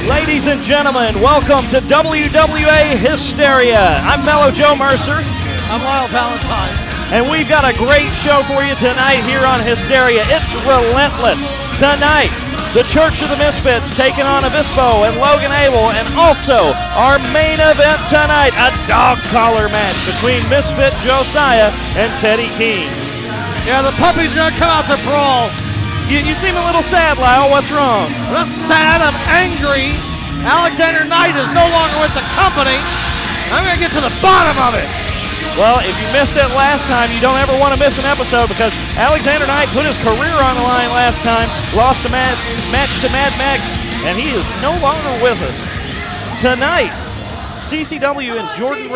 Ladies and gentlemen, welcome to WWA Hysteria. I'm Mellow Joe Mercer. I'm Lyle Valentine. And we've got a great show for you tonight here on Hysteria. It's Relentless. Tonight, the Church of the Misfits taking on Avispo and Logan Abell. And also, our main event tonight, a dog collar match between Misfit Josiah and Teddy King. Yeah, the puppy's going to come out to brawl. You seem a little sad, Lyle. What's wrong? I'm not sad. I'm angry. Alexander Knight is no longer with the company. I'm going to get to the bottom of it. Well, if you missed it last time, you don't ever want to miss an episode because Alexander Knight put his career on the line last time, lost a match to Mad Max, and he is no longer with us. Tonight, CCW and Jordan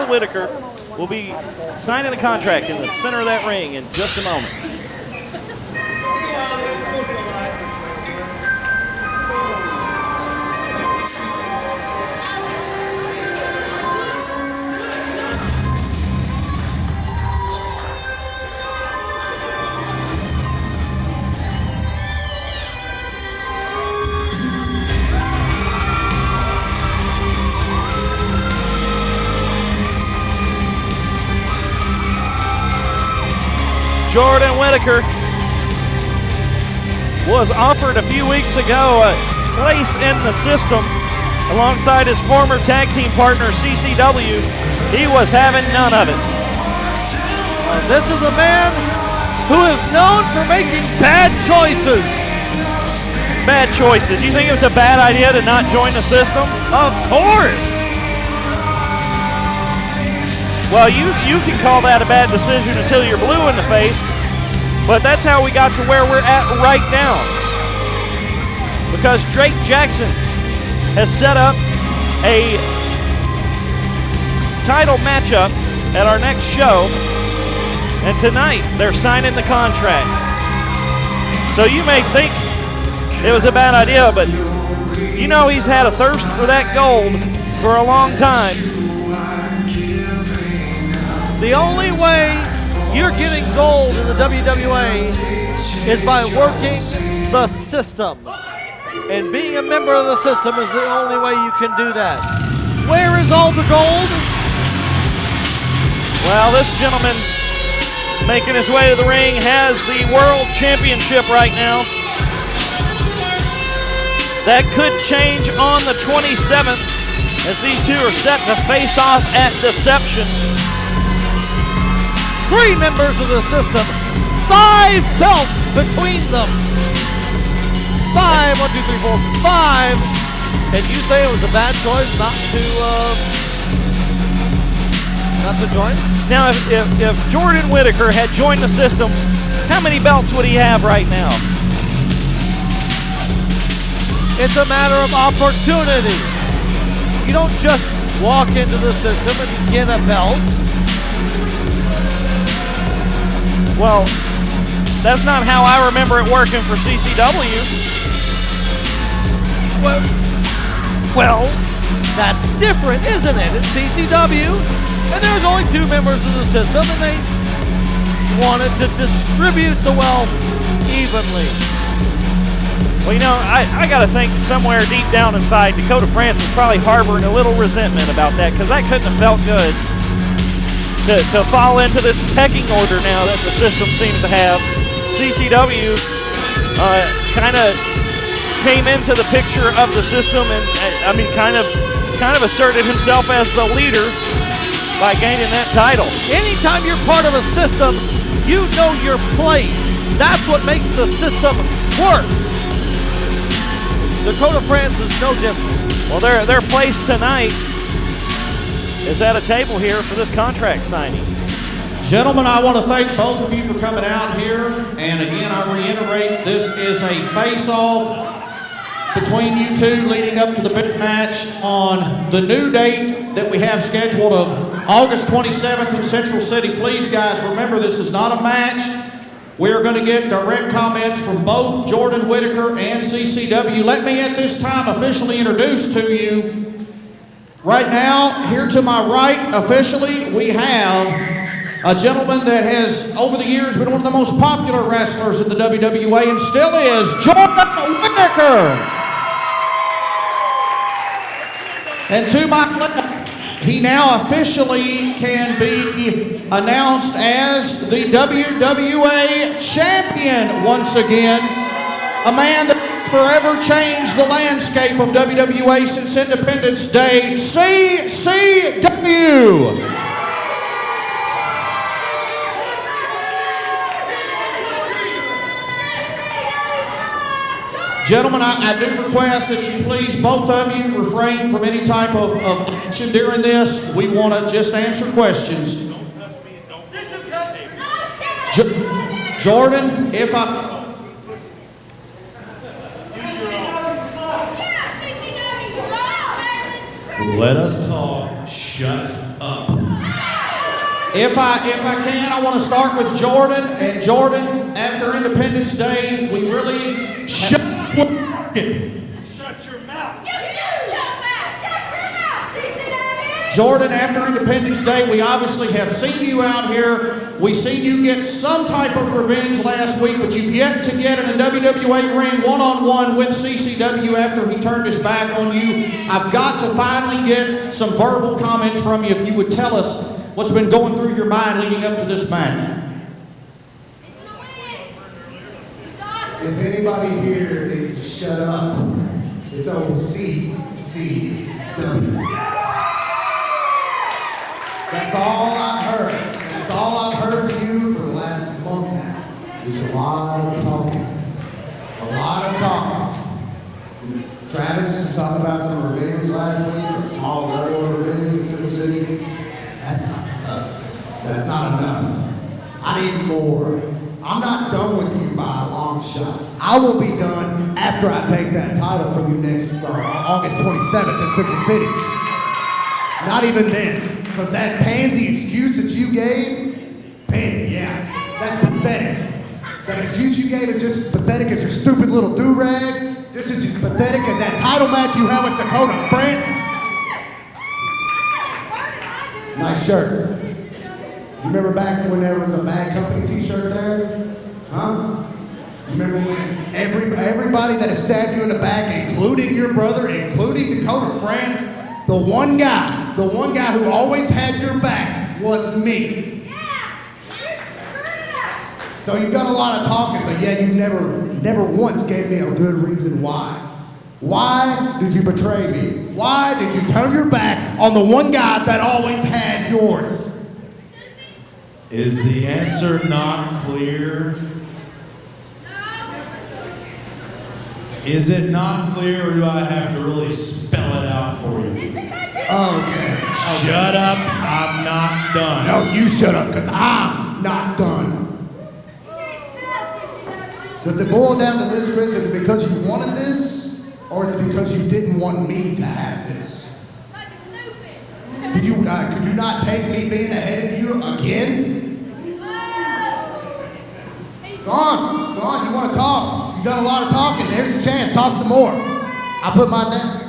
Whittaker will be signing a contract in the center of that ring in just a moment. Jordan Whittaker was offered a few weeks ago a place in the system alongside his former tag team partner CCW. He was having none of it. This is a man who is known for making bad choices. Bad choices. You think it was a bad idea to not join the system? Of course. Well, you can call that a bad decision until you're blue in the face, but that's how we got to where we're at right now. Because Drake Jackson has set up a title matchup at our next show, and tonight they're signing the contract. So you may think it was a bad idea, but you know he's had a thirst for that gold for a long time. The only way you're getting gold in the WWA is by working the system. And being a member of the system is the only way you can do that. Where is all the gold? Well, this gentleman making his way to the ring has the World Championship right now. That could change on the 27th as these two are set to face off at Deception. 3 members of the system, 5 belts between them. 5, 1, 2, 3, 4, 5. And you say it was a bad choice not to join? Now, if Jordan Whittaker had joined the system, how many belts would he have right now? It's a matter of opportunity. You don't just walk into the system and get a belt. Well, that's not how I remember it working for CCW. Well, that's different, isn't it? In CCW, and there's only 2 members of the system, and they wanted to distribute the wealth evenly. Well, you know, I got to think somewhere deep down inside, Dakota France is probably harboring a little resentment about that, because that couldn't have felt good. To fall into this pecking order now that the system seems to have. CCW kind of came into the picture of the system and kind of asserted himself as the leader by gaining that title. Anytime you're part of a system, you know your place. That's what makes the system work. Dakota France is no different. Well, their place tonight is at a table here for this contract signing. Gentlemen, I want to thank both of you for coming out here. And again, I reiterate, this is a face-off between you two leading up to the big match on the new date that we have scheduled of August 27th in Central City. Please, guys, remember this is not a match. We're going to get direct comments from both Jordan Whittaker and CCW. Let me at this time officially introduce to you. Right now, here to my right, officially, we have a gentleman that has, over the years, been one of the most popular wrestlers in the WWA and still is, Jordan Whittaker. And to my left, he now officially can be announced as the WWA champion once again. A man that forever changed the landscape of WWA since Independence Day, CCW. Gentlemen, I do request that you please, both of you, refrain from any type of action during this. We want to just answer questions. Jordan, if I... Let us talk. Shut up. If I can, I want to start with Jordan. And Jordan, after Independence Day, we really... Shut your mouth. Jordan, after Independence Day, we obviously have seen you out here. We seen you get some type of revenge last week, but you've yet to get in a WWA ring one-on-one with CCW after he turned his back on you. I've got to finally get some verbal comments from you if you would tell us what's been going through your mind leading up to this match. If anybody here needs to shut up, it's old CCW. That's all I've heard. That's all I've heard from you for the last month now. There's a lot of talking. A lot of talking. Travis talked about some revenge last week, a small level of revenge in Sioux City. That's not enough. That's not enough. I need more. I'm not done with you by a long shot. I will be done after I take that title from you next August 27th in Sioux City. Not even then. Because that pansy excuse that you gave, pansy, yeah, that's pathetic. That excuse you gave is just as pathetic as your stupid little do-rag. This is as pathetic as that title match you had with Dakota France. Nice shirt. You remember back when there was a Bad Company t-shirt there? Huh? You remember when everybody that had stabbed you in the back, including your brother, including Dakota France, the one guy who always had your back was me. So you've done a lot of talking, but yet you never once gave me a good reason why. Why did you betray me? Why did you turn your back on the one guy that always had yours? Is the answer not clear? Is it not clear, or do I have to really spell it out for you? Okay. Shut up, I'm not done. No, you shut up, because I'm not done. Does it boil down to this, Chris? Is it because you wanted this, or is it because you didn't want me to have this? Could you not take me being ahead of you again? Go on, you want to talk. You've done a lot of talking. There's your chance. Talk some more. I put mine down.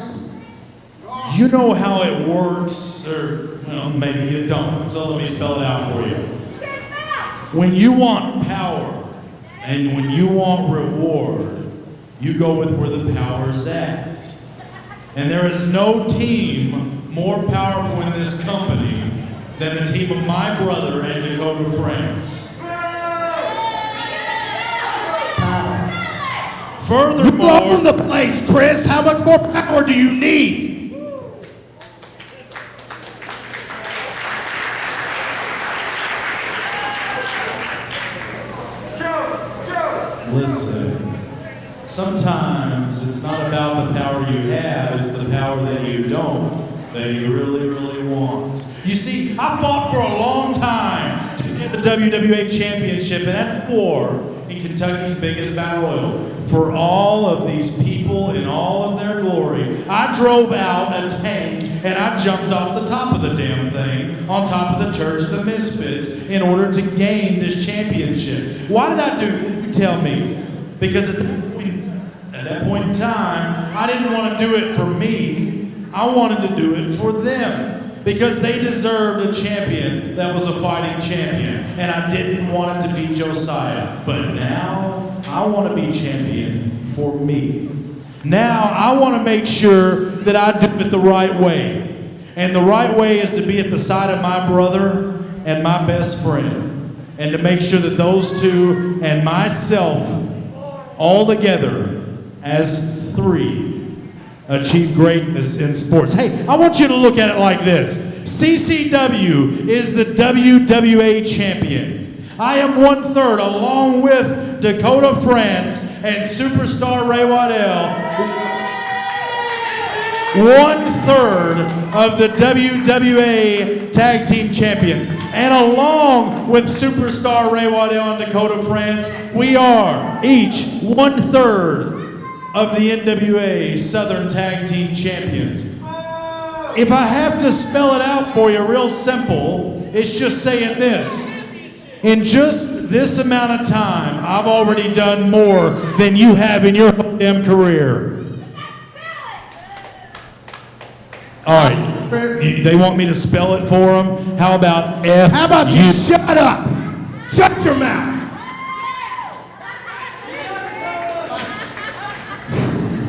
You know how it works, or well, maybe you don't, so let me spell it out for you. When you want power and when you want reward, you go with where the power's at. And there is no team more powerful in this company than the team of my brother and Dakota France. Furthermore, you own the place, Chris. How much more power do you need? listen, sometimes it's not about the power you have, it's the power that you don't, that you really, really want. You see, I fought for a long time to get the WWA Championship, and at the war in Kentucky's biggest battle royal, for all of these people in all of their glory, I drove out a tank and I jumped off the top of the damn thing on top of the church of the Misfits in order to gain this championship. Why did I do it? You tell me. Because at that point in time, I didn't want to do it for me. I wanted to do it for them. Because they deserved a champion that was a fighting champion. And I didn't want it to be Josiah. But now, I want to be champion for me. Now I want to make sure that I do it the right way. And the right way is to be at the side of my brother and my best friend. And to make sure that those two and myself, all together as three, achieve greatness in sports. Hey, I want you to look at it like this. CCW is the WWA champion. I am 1/3, along with Dakota France and Superstar Ray Waddell, 1/3 of the WWA Tag Team Champions. And along with Superstar Ray Waddell and Dakota France, we are each 1/3 of the NWA Southern Tag Team Champions. If I have to spell it out for you real simple, it's just saying this. In just this amount of time, I've already done more than you have in your whole damn career. All right, they want me to spell it for them? How about F? How about you shut up? Shut your mouth.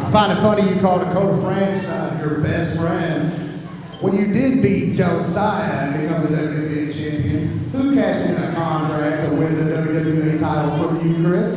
I find it funny you call Dakota France your best friend. When you did beat Josiah and become the WWE champion, who cashed in a contract to win the WWE title for you, Chris?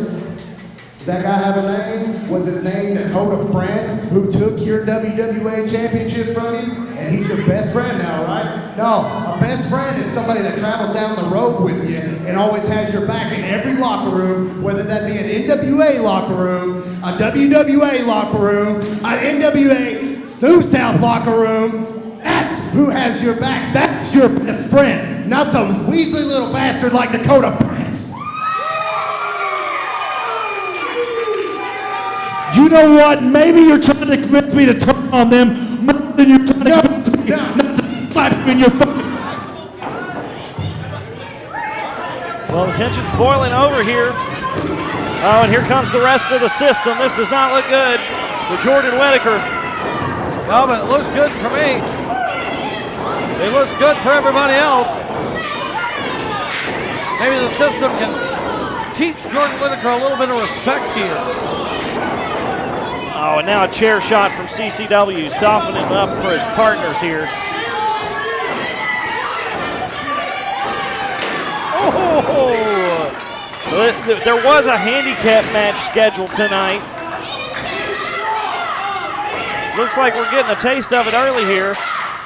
Did that guy have a name? Was his name Dakota France, who took your WWA championship from you? And he's your best friend now, right? No, a best friend is somebody that travels down the road with you and always has your back in every locker room, whether that be an NWA locker room, a WWA locker room, an NWA New South locker room. That's who has your back. That's your best friend, not some weaselly little bastard like Dakota Prince. You know what? Maybe you're trying to convince me to turn on them more than you're trying to convince me not to slap you in your fucking. Well, the tension's boiling over here. Oh, and here comes the rest of the system. This does not look good for Jordan Whittaker. No, but it looks good for me. It looks good for everybody else. Maybe the system can teach Jordan Whittaker a little bit of respect here. Oh, and now a chair shot from CCW, softening up for his partners here. Oh! So there was a handicap match scheduled tonight. Looks like we're getting a taste of it early here.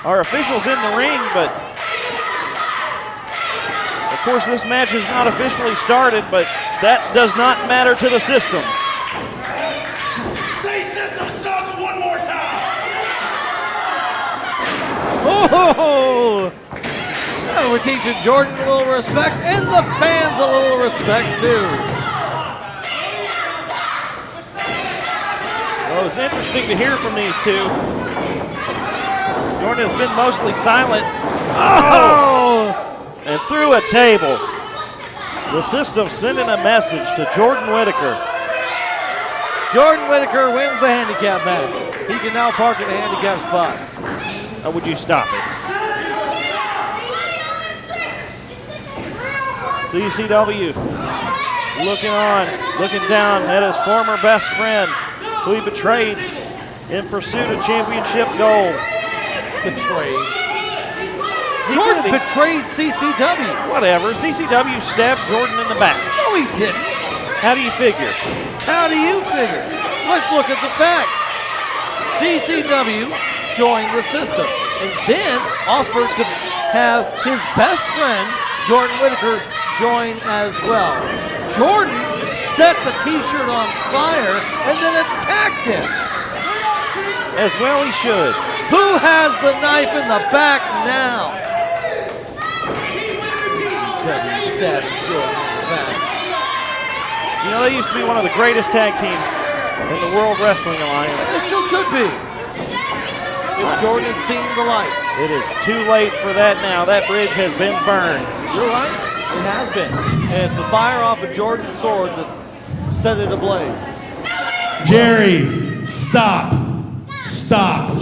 Our officials in the ring, but of course this match has not officially started, but that does not matter to the system. Say system sucks one more time. Oh! Yeah, we're teaching Jordan a little respect and the fans a little respect too. Well, it's interesting to hear from these two. Jordan has been mostly silent. Oh! And through a table. The system sending a message to Jordan Whittaker. Jordan Whittaker wins the handicap match. He can now park in the handicap spot. Or would you stop it? CCW looking on, looking down at his former best friend who he betrayed in pursuit of championship gold. Betrayed. Jordan betrayed CCW. Whatever. CCW stabbed Jordan in the back. No, he didn't. How do you figure? How do you figure? Let's look at the facts. CCW joined the system and then offered to have his best friend, Jordan Whittaker, join as well. Jordan set the t-shirt on fire and then attacked him. As well he should. Who has the knife in the back now? CCW stabbed Jordan in the back. You know, they used to be one of the greatest tag teams in the World Wrestling Alliance. They still could be. If Jordan had seen the light. It is too late for that now. That bridge has been burned. You're right. It has been. And it's the fire off of Jordan's sword that set it ablaze. Jerry, stop. Stop.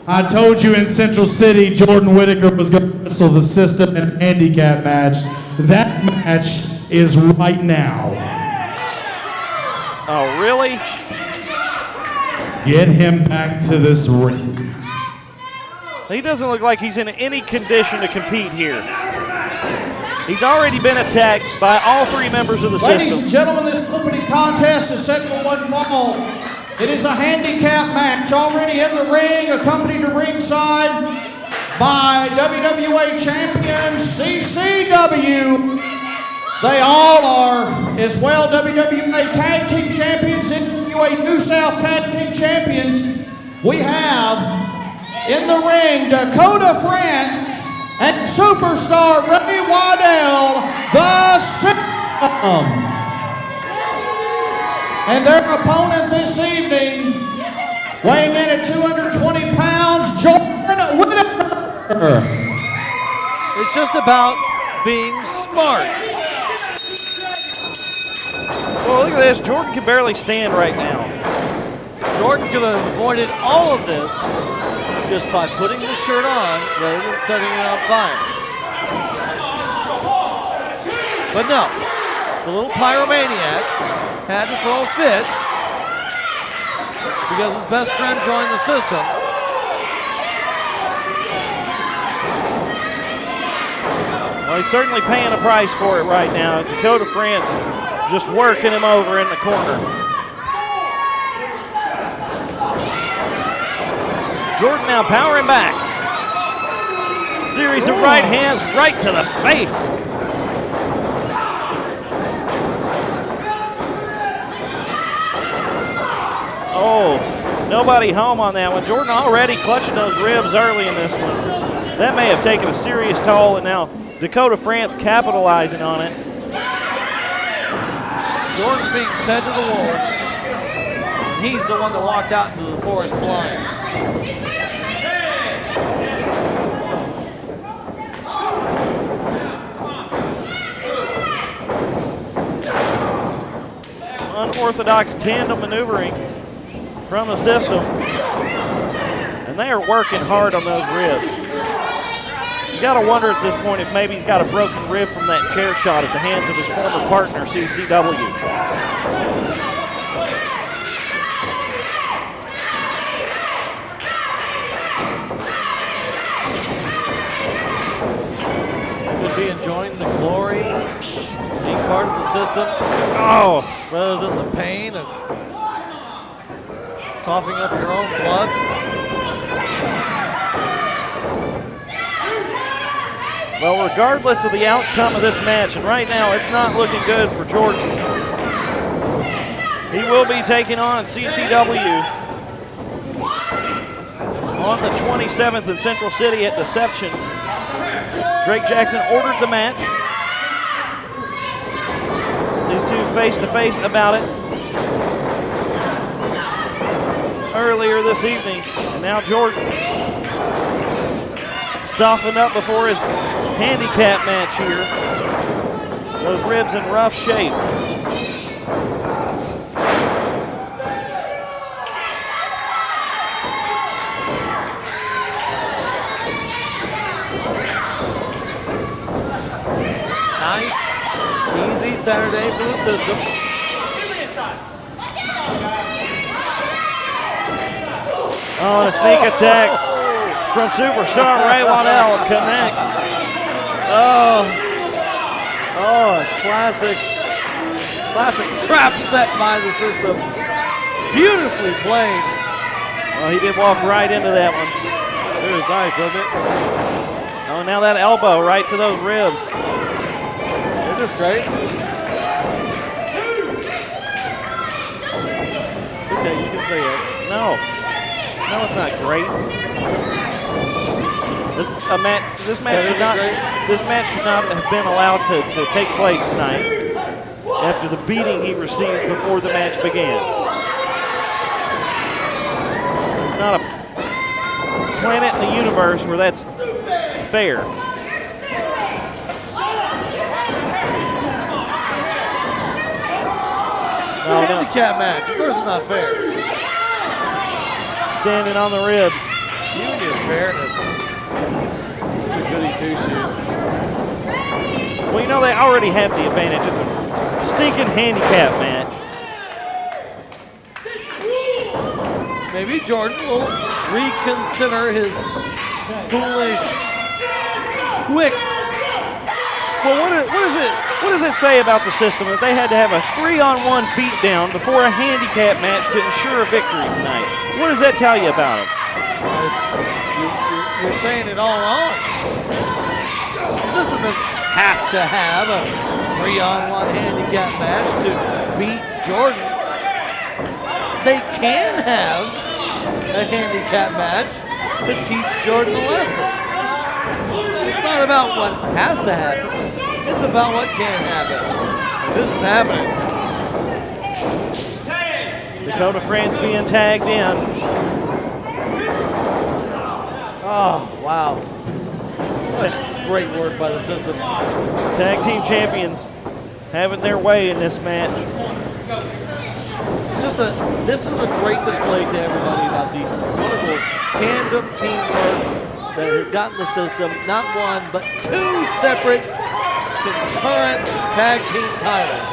I told you in Central City Jordan Whittaker was going to wrestle the system in a handicap match. That match is right now. Oh, really? Get him back to this ring. He doesn't look like he's in any condition to compete here. He's already been attacked by all three members of the Ladies system. and gentlemen, this opening contest is set for one fall. It is a handicap match already in the ring, accompanied to ringside by WWA champion CCW. They all are as well WWA Tag Team Champions and WWA New South Tag Team Champions. We have in the ring Dakota France and superstar Ray Waddell, the System. And their opponent this evening, weighing in at 220 pounds, Jordan Whittaker. It's just about being smart. Well, look at this. Jordan can barely stand right now. Jordan could have avoided all of this just by putting the shirt on rather than setting it on fire. But no, the little pyromaniac had to throw a fit because his best friend joined the system. Well, he's certainly paying a price for it right now. Dakota France just working him over in the corner. Jordan now powering back. Series of right hands right to the face. Oh, nobody home on that one. Jordan already clutching those ribs early in this one. That may have taken a serious toll, and now Dakota France capitalizing on it. Jordan's being fed to the wolves. He's the one that walked out into the forest blind. Unorthodox tandem maneuvering from the system. And they are working hard on those ribs. You got to wonder at this point if maybe he's got a broken rib from that chair shot at the hands of his former partner, CCW. Could be enjoying the glory of being part of the system. Oh, rather than the pain of coughing up your own blood. well, regardless of the outcome of this match, and right now it's not looking good for Jordan. He will be taking on CCW on the 27th in Central City at Deception. Drake Jackson ordered the match. These two face-to-face about it earlier this evening. And now Jordan softened up before his handicap match here. Those ribs in rough shape. Nice, easy Saturday for the system. Oh, and a sneak attack from superstar Ray Waddell connects. Oh, classic trap set by the system. Beautifully played. Well, he did walk right into that one. It was nice, wasn't it? Oh, now that elbow right to those ribs. Isn't this great? It's okay, you can say yes. No, it's not great. This match should not have been allowed to take place tonight after the beating he received before the match began. There's not a planet in the universe where that's fair. It's a handicap match. Of course it's not fair. Standing on the ribs. You and your fairness. It's a goody two-shoes. Well, you know, they already have the advantage. It's a stinking handicap match. maybe Jordan will reconsider his foolish, quick. Well, what does it say about the system that they had to have a 3-on-1 beatdown before a handicap match to ensure a victory tonight? What does that tell you about them? You're saying it all wrong. The system doesn't have to have a 3-on-1 handicap match to beat Jordan. They can have a handicap match to teach Jordan a lesson. It's not about what has to happen. It's about what can happen. And this is happening. Dakota France being tagged in. Oh, wow. Such great work by the system. Tag team champions having their way in this match. This is a great display to everybody about the wonderful tandem teamwork that has gotten the system not one, but 2 separate concurrent tag team titles.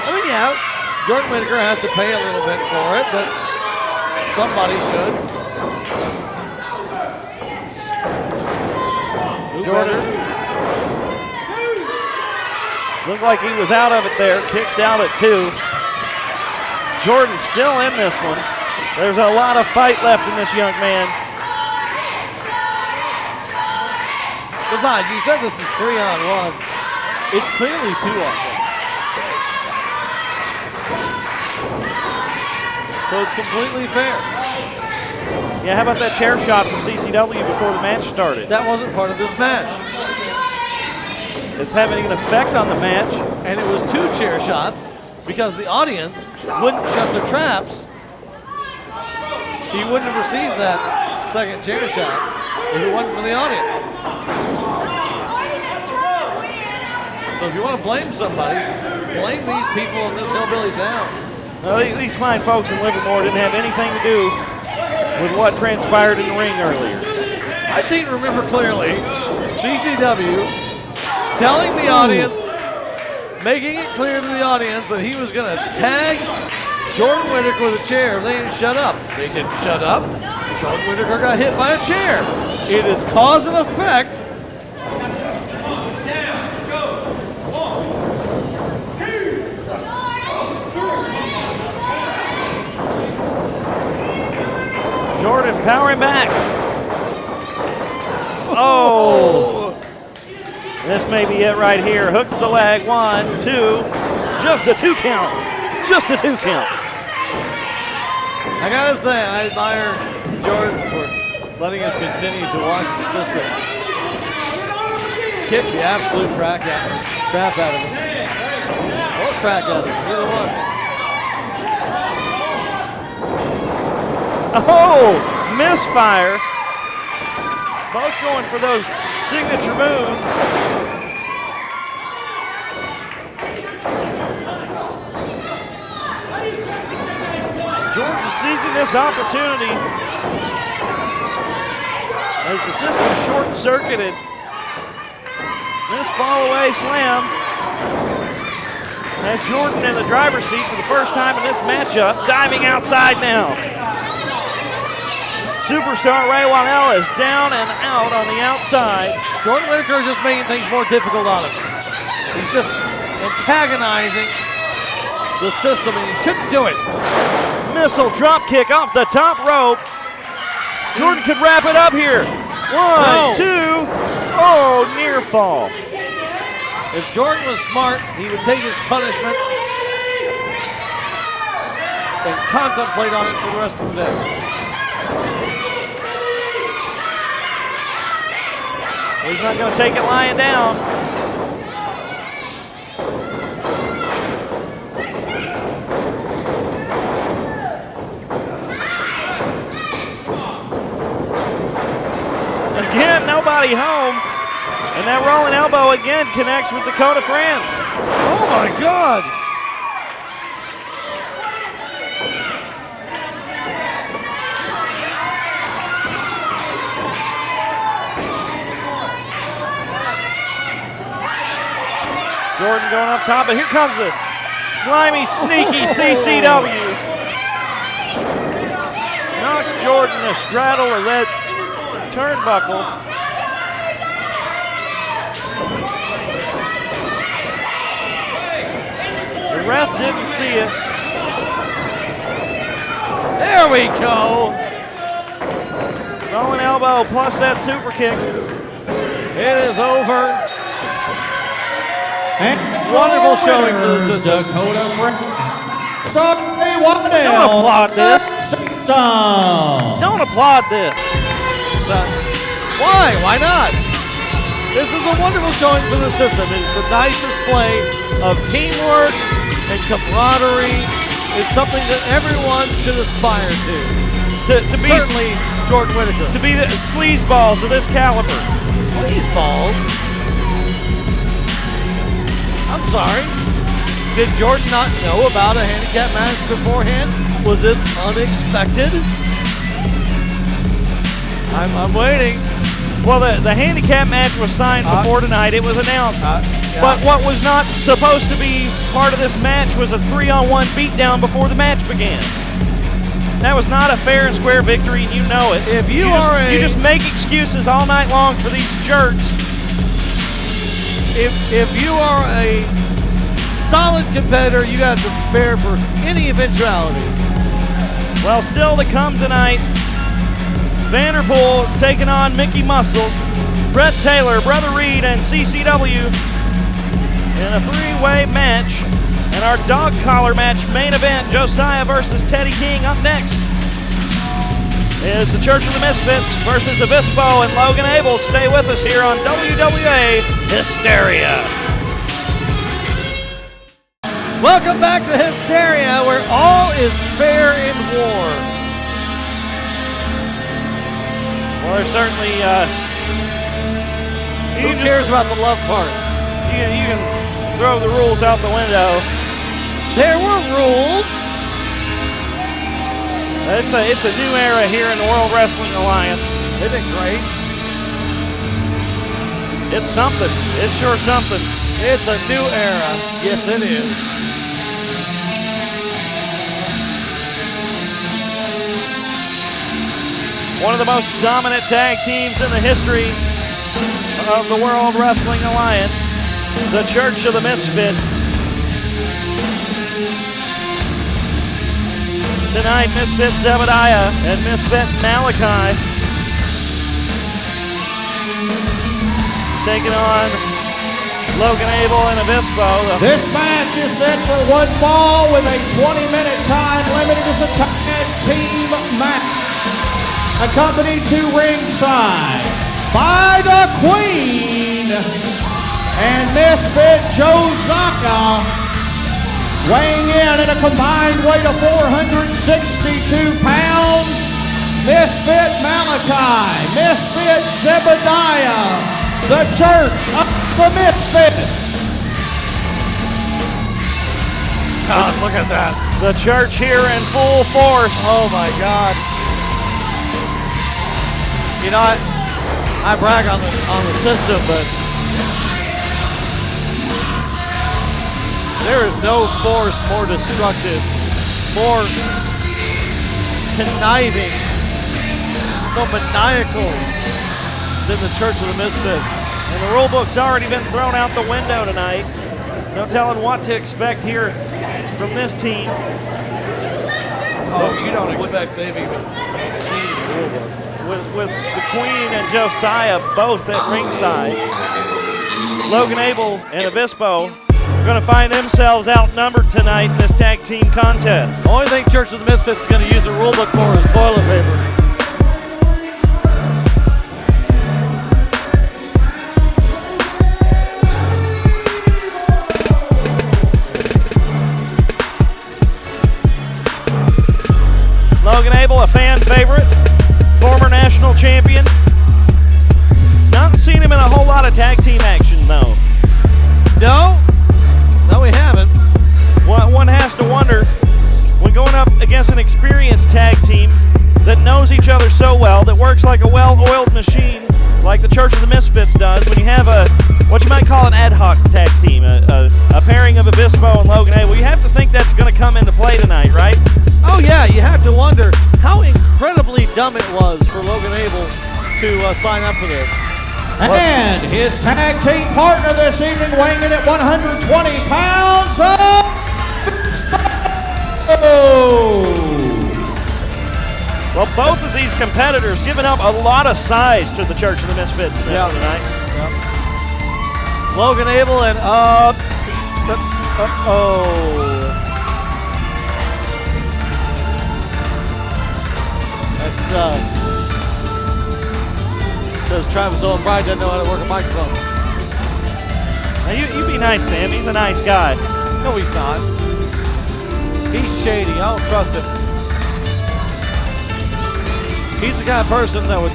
I mean, yeah, Jordan Whittaker has to pay a little bit for it, but somebody should. Jordan looked like he was out of it there. Kicks out at 2. Jordan still in this one. There's a lot of fight left in this young man. Besides, you said this is 3-on-1. It's clearly 2-on-1. So it's completely fair. Yeah, how about that chair shot from CCW before the match started? That wasn't part of this match. It's having an effect on the match. And it was 2 chair shots because the audience wouldn't shut their traps. He wouldn't have received that second chair shot if it wasn't for the audience. So if you want to blame somebody, blame these people in this hillbilly town. Well, these fine folks in Livermore didn't have anything to do with what transpired in the ring earlier. I seem to remember clearly CCW telling the audience, making it clear to the audience that he was going to tag Jordan Whittaker with a chair if they didn't shut up. They didn't shut up. Jordan Whittaker got hit by a chair. It is cause and effect. Jordan powering back. Oh! This may be it right here. Hooks the leg. 1, 2. Just a 2 count. Just a 2 count. I gotta say, I admire Jordan for letting us continue to watch the system kick the absolute crap out of him. Or crack out of him, either one. Oh, misfire. Both going for those signature moves. Jordan seizing this opportunity as the system short-circuited. This fall-away slam has Jordan in the driver's seat for the first time in this matchup, diving outside now. Superstar Ray Wannell is down and out on the outside. Jordan Whittaker is just making things more difficult on him. He's just antagonizing the system, and he shouldn't do it. Missile drop kick off the top rope. Jordan could wrap it up here. 1, 2. Oh, near fall. If Jordan was smart, he would take his punishment and contemplate on it for the rest of the day. He's not going to take it lying down. Again, nobody home. And that rolling elbow again connects with Dakota France. Oh my God. Jordan going up top, but here comes the slimy, sneaky CCW. Knocks Jordan a straddle of that turnbuckle. The ref didn't see it. There we go. Throwing elbow plus that super kick. It is over. And Wonderful showing for the system. Dakota Don't applaud this. Don't applaud this. Why? Why not? This is a wonderful showing for the system. It's a nice display of teamwork and camaraderie. It's something that everyone should aspire to. To be Certainly Jordan Whittaker. To be the sleazeballs of this caliber. Sleazeballs? I'm sorry. Did Jordan not know about a handicap match beforehand? Was this unexpected? I'm waiting. Well, the handicap match was signed before tonight. It was announced. Yeah. But what was not supposed to be part of this match was a 3-on-1 beatdown before the match began. That was not a fair and square victory, and you know it. If you just make excuses all night long for these jerks. If you are a solid competitor, you got to prepare for any eventuality. Well, still to come tonight, Vanderpool is taking on Mickey Muscle, Brett Taylor, Brother Reed, and CCW in a three-way match. And our dog collar match main event, Josiah versus Teddy King. Up next is the Church of the Misfits versus Avispo and Logan Abell. Stay with us here on WWA Hysteria. Welcome back to Hysteria, where all is fair in war. Well, there's certainly... Who cares about the love part? You can throw the rules out the window. There were rules. It's a new era here in the World Wrestling Alliance. Isn't it great? It's something. It's sure something. It's a new era. Yes, it is. One of the most dominant tag teams in the history of the World Wrestling Alliance, the Church of the Misfits. Tonight, Misfit Zebediah and Misfit Malakai taking on Logan Abell and Avispo. This match is set for one fall with a 20-minute time limit. It is a tag team match, accompanied to ringside by the Queen and Misfit Josiah. Weighing in at a combined weight of 462 pounds, Misfit Malakai, Misfit Zebediah, the Church of the Misfits. God, look at that. The Church here in full force. Oh my God. You know, I brag on the system, but there is no force more destructive, more conniving, more maniacal than the Church of the Misfits. And the rule book's already been thrown out the window tonight. No telling what to expect here from this team. Oh, you don't expect they've even seen the rule book. With the Queen and Josiah both at ringside, Logan Abell and Avispo are going to find themselves outnumbered tonight in this tag team contest. The only thing Church of the Misfits is going to use the rule book for is toilet paper. Logan Abell, a fan favorite, former national champion. Not seen him in a whole lot of tag team action, though. No, we haven't. One has to wonder, when going up against an experienced tag team that knows each other so well, that works like a well-oiled machine, like the Church of the Misfits does, when you have what you might call an ad hoc tag team, a pairing of Avispo and Logan Abell, you have to think dumb it was for Logan Abell to sign up for this. And his tag team partner this evening, weighing in at 120 pounds, Well, both of these competitors giving up a lot of size to the Church of the Misfits tonight. Yep. Logan Abell and says Travis Owen Bride doesn't know how to work a microphone. Now you be nice to him. He's a nice guy. No, he's not. He's shady. I don't trust him. He's the kind of person that would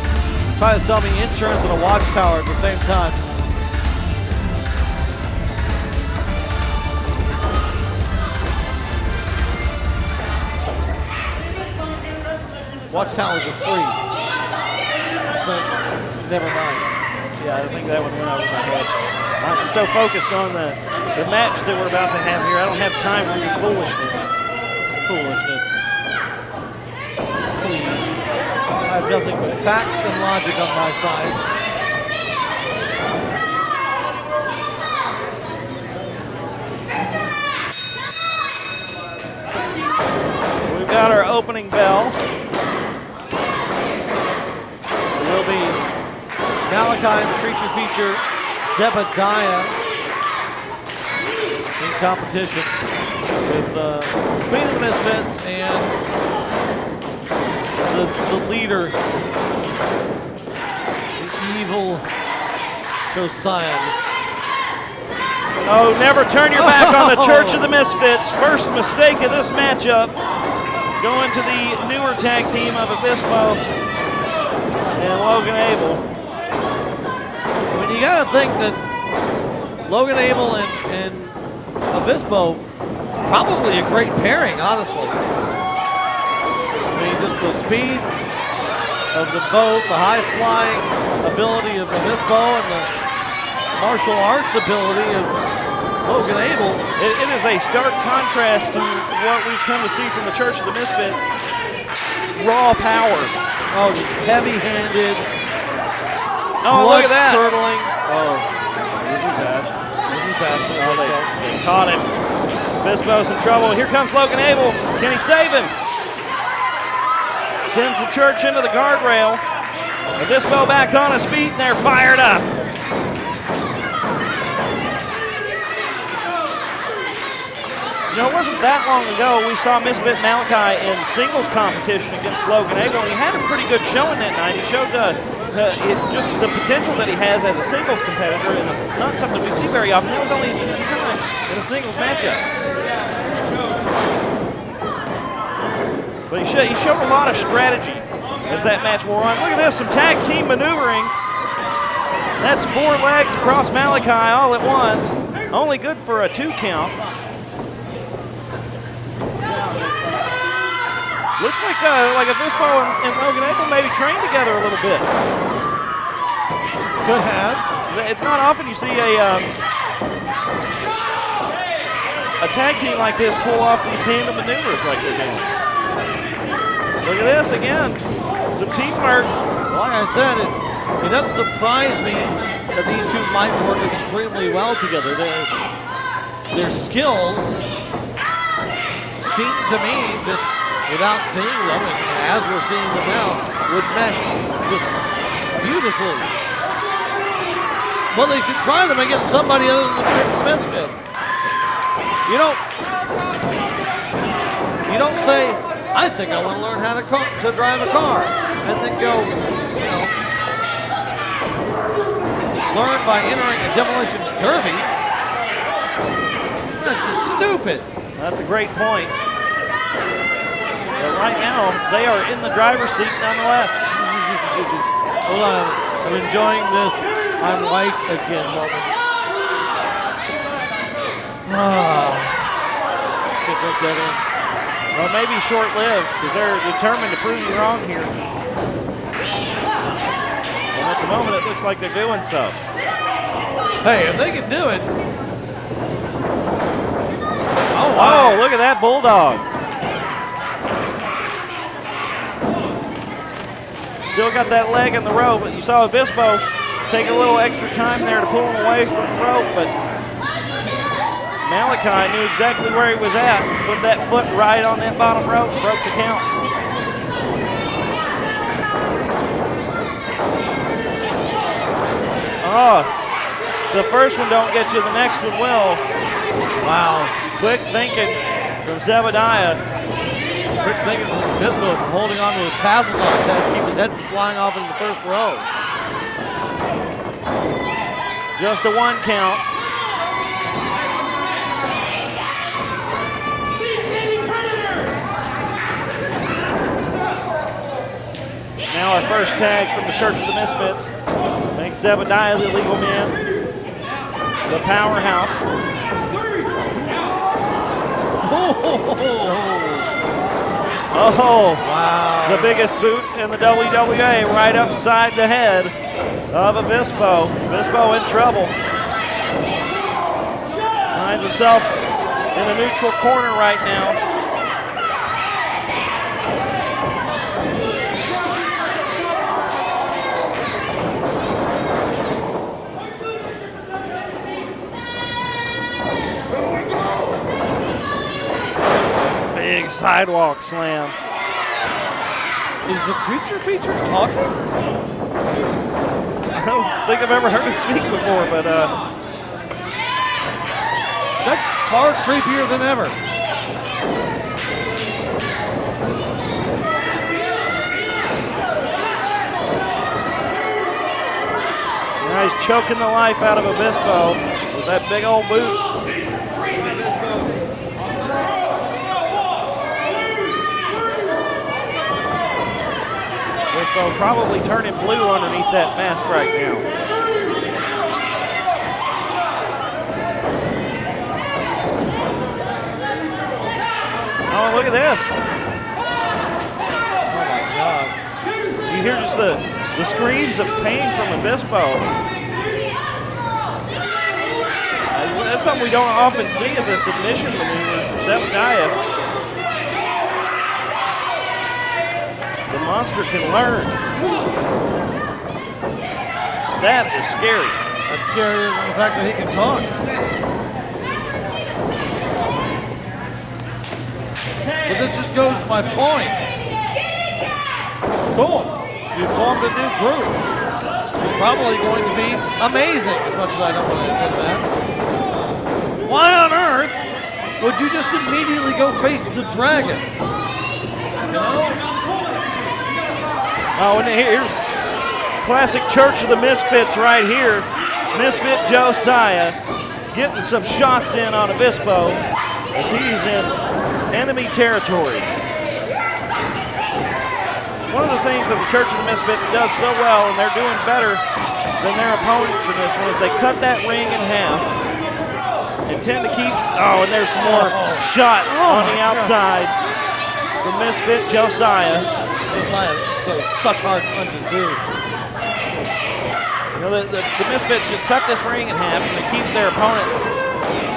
try to sell me insurance and a watchtower at the same time. Watchtowers are free. So, never mind. Yeah, I think that one went over my head. I'm so focused on the match that we're about to have here. I don't have time for your foolishness. Foolishness. Please. I have nothing but facts and logic on my side. So we've got our opening bell. It will be Malakai and the creature feature Zebediah in competition with Queen of the Misfits and the leader, the evil Josiah. Oh, never turn your back on the Church of the Misfits. First mistake of this matchup. Going to the newer tag team of Avispo and Logan Abell. When you got to think that Logan Abell and Avispo, probably a great pairing, honestly. I mean, just the speed of them both, the high-flying ability of Avispo, and the martial arts ability of Logan Abell. It is a stark contrast to what we've come to see from the Church of the Misfits. Raw power. Oh, just heavy-handed. Oh, look at that. Curdling. Oh, this is bad. This is bad for Avispo. They caught him. Avispo's in trouble. Here comes Logan Abell. Can he save him? Sends the Church into the guardrail. Avispo back on his feet, and they're fired up. You know, it wasn't that long ago we saw Misfit Malakai in singles competition against Logan Abell, and he had a pretty good showing that night. He showed just the potential that he has as a singles competitor, and it's not something we see very often. That was only his fifth time in a singles matchup. But he showed a lot of strategy as that match wore on. Look at this, some tag team maneuvering. That's 4 legs across Malakai all at once. Only good for a 2 count. Looks like Avispo and Logan Abell maybe trained together a little bit. Could have. It's not often you see a tag team like this pull off these tandem maneuvers like they're doing. Look at this again. Some teamwork. Like I said, it doesn't surprise me that these two might work extremely well together. Their skills seem to me, just without seeing them, and as we're seeing them now, would mesh just beautifully. Well, they should try them against somebody other than the Church of the Misfits. You don't say, I think I want to learn how to drive a car, and then go, learn by entering a demolition derby. That's just stupid. That's a great point. But right now, they are in the driver's seat nonetheless. Hold on, I'm enjoying this I'm right again moment. Let's get that dead in. Well, maybe short-lived, because they're determined to prove you wrong here. And at the moment, it looks like they're doing so. Hey, if they can do it. Oh, wow. Look at that bulldog. Still got that leg in the rope, but you saw Avispo take a little extra time there to pull him away from the rope, but Malakai knew exactly where he was at. Put that foot right on that bottom rope, broke the count. Oh, the first one don't get you, the next one will. Wow, quick thinking from Zebediah. Quick thinking from Abysmo, holding on to his tassels on his head to keep his head from flying off into the first row. Just a 1 count. Now our first tag from the Church of the Misfits makes Zebediah the legal man, the powerhouse. Oh, wow. The biggest boot in the WWA right upside the head of Avispo. Avispo in trouble. Finds himself in a neutral corner right now. Big sidewalk slam. Is the creature feature talking? I don't think I've ever heard him speak before, but that's far creepier than ever. Now he's choking the life out of Avispo with that big old boot. Avispo probably turning blue underneath that mask right now. Oh, look at this. Oh my God. You hear just the screams of pain from Avispo. That's something we don't often see as a submission maneuver from Zebediah. The monster can learn. That is scary. That's scarier than the fact that he can talk. But this just goes to my point. Cool. You formed a new group. You're probably going to be amazing, as much as I don't want to admit that. Why on earth would you just immediately go face the dragon? You know? Oh, and here's classic Church of the Misfits right here. Misfit Josiah getting some shots in on Avispo as he's in enemy territory. One of the things that the Church of the Misfits does so well, and they're doing better than their opponents in this one, is they cut that ring in half and tend to keep, oh, and there's some more shots on the outside from Misfit Josiah. Josiah throws such hard punches, too. You know, the Misfits just cut this ring in half and they keep their opponents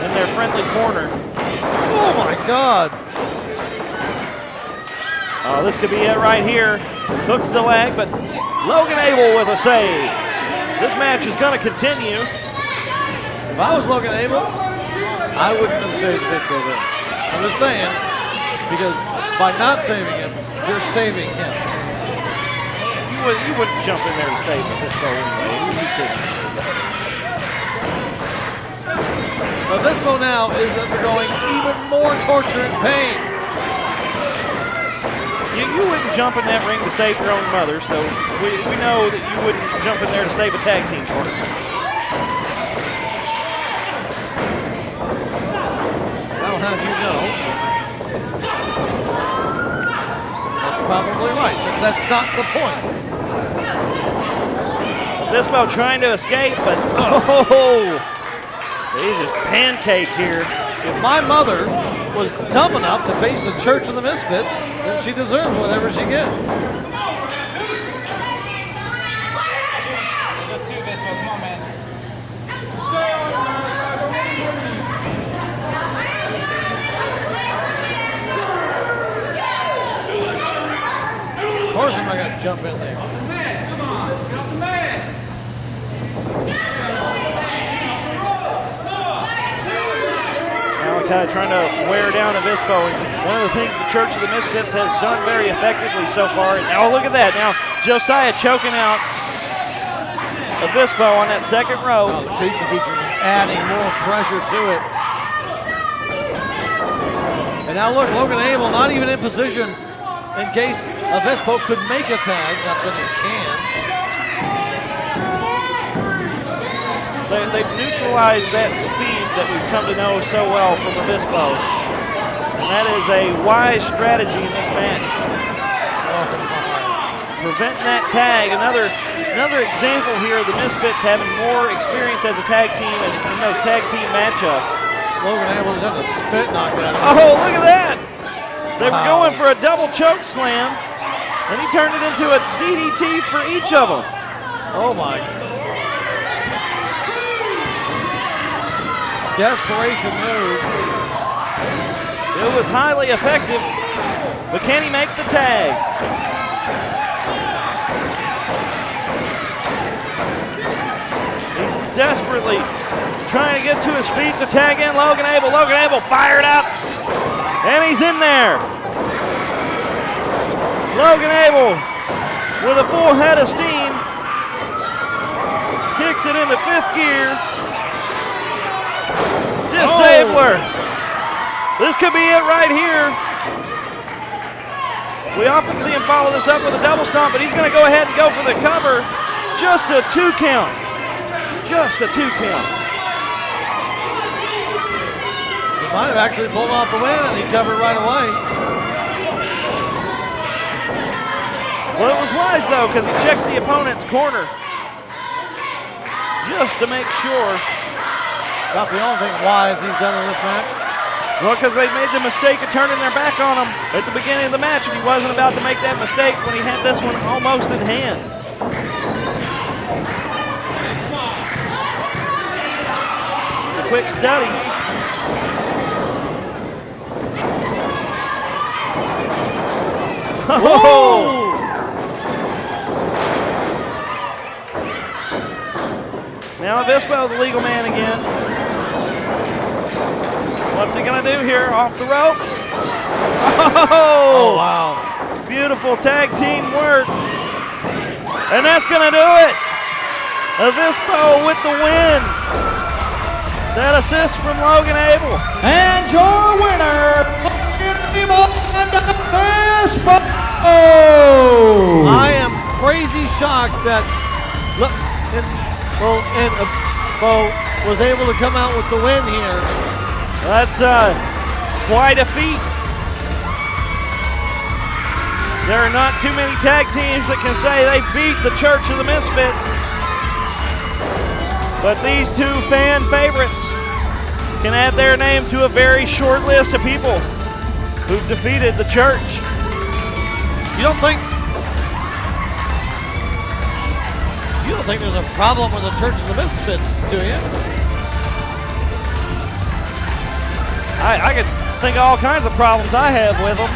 in their friendly corner. Oh my God. Oh, this could be it right here. Hooks the leg, but Logan Abell with a save. This match is going to continue. If I was Logan Abell, I wouldn't have saved Avispo then. I'm just saying, because by not saving him, you're saving him. You wouldn't jump in there to save Avispo anyway. You couldn't. Avispo now is undergoing even more torture and pain. You wouldn't jump in that ring to save your own mother, so we know that you wouldn't jump in there to save a tag team partner. I'll have you know, that's probably right, but that's not the point. Avispo trying to escape, but oh, he's just pancaked here. If my mother was dumb enough to face the Church of the Misfits, then she deserves whatever she gets. Of course I'm not going to jump in there. Malakai trying to wear down Avispo. And one of the things the Church of the Misfits has done very effectively so far. And now look at that. Now Josiah choking out Avispo on that second row. Oh, the creature feature is adding more pressure to it. And now look, Logan Abell not even in position in case Avispo could make a tag. Not that he can. They've neutralized that speed that we've come to know so well from Avispo. And that is a wise strategy in this match. Preventing that tag. Another example here of the Misfits having more experience as a tag team and in those tag team matchups. Logan Abell is having a spit knocked out. Oh, look at that. They were going for a double choke slam, and he turned it into a DDT for each of them. Oh, my. Desperation move. It was highly effective, but can he make the tag? He's desperately trying to get to his feet to tag in Logan Abell. Logan Abell fired up, and he's in there. Logan Abell with a full head of steam kicks it into fifth gear. Disabler. This could be it right here. We often see him follow this up with a double stomp, but he's going to go ahead and go for the cover. Just a 2 count. Just a 2 count. He might have actually pulled off the win, and he covered right away. Well, it was wise, though, because he checked the opponent's corner just to make sure. About the only thing wise he's done in this match. Well, because they made the mistake of turning their back on him at the beginning of the match, and he wasn't about to make that mistake when he had this one almost in hand. It's a quick study. Oh! Now Avispo, the legal man again. What's he gonna do here? Off the ropes. Oh, wow. Beautiful tag team work. And that's gonna do it. Avispo with the win. That assist from Logan Abell. And your winner, Logan Abell and Avispo. I am crazy shocked that Avispo was able to come out with the win here. That's quite a feat. There are not too many tag teams that can say they beat the Church of the Misfits. But these two fan favorites can add their name to a very short list of people who've defeated the Church. You don't think there's a problem with the Church of the Misfits, do you? I could think of all kinds of problems I have with them.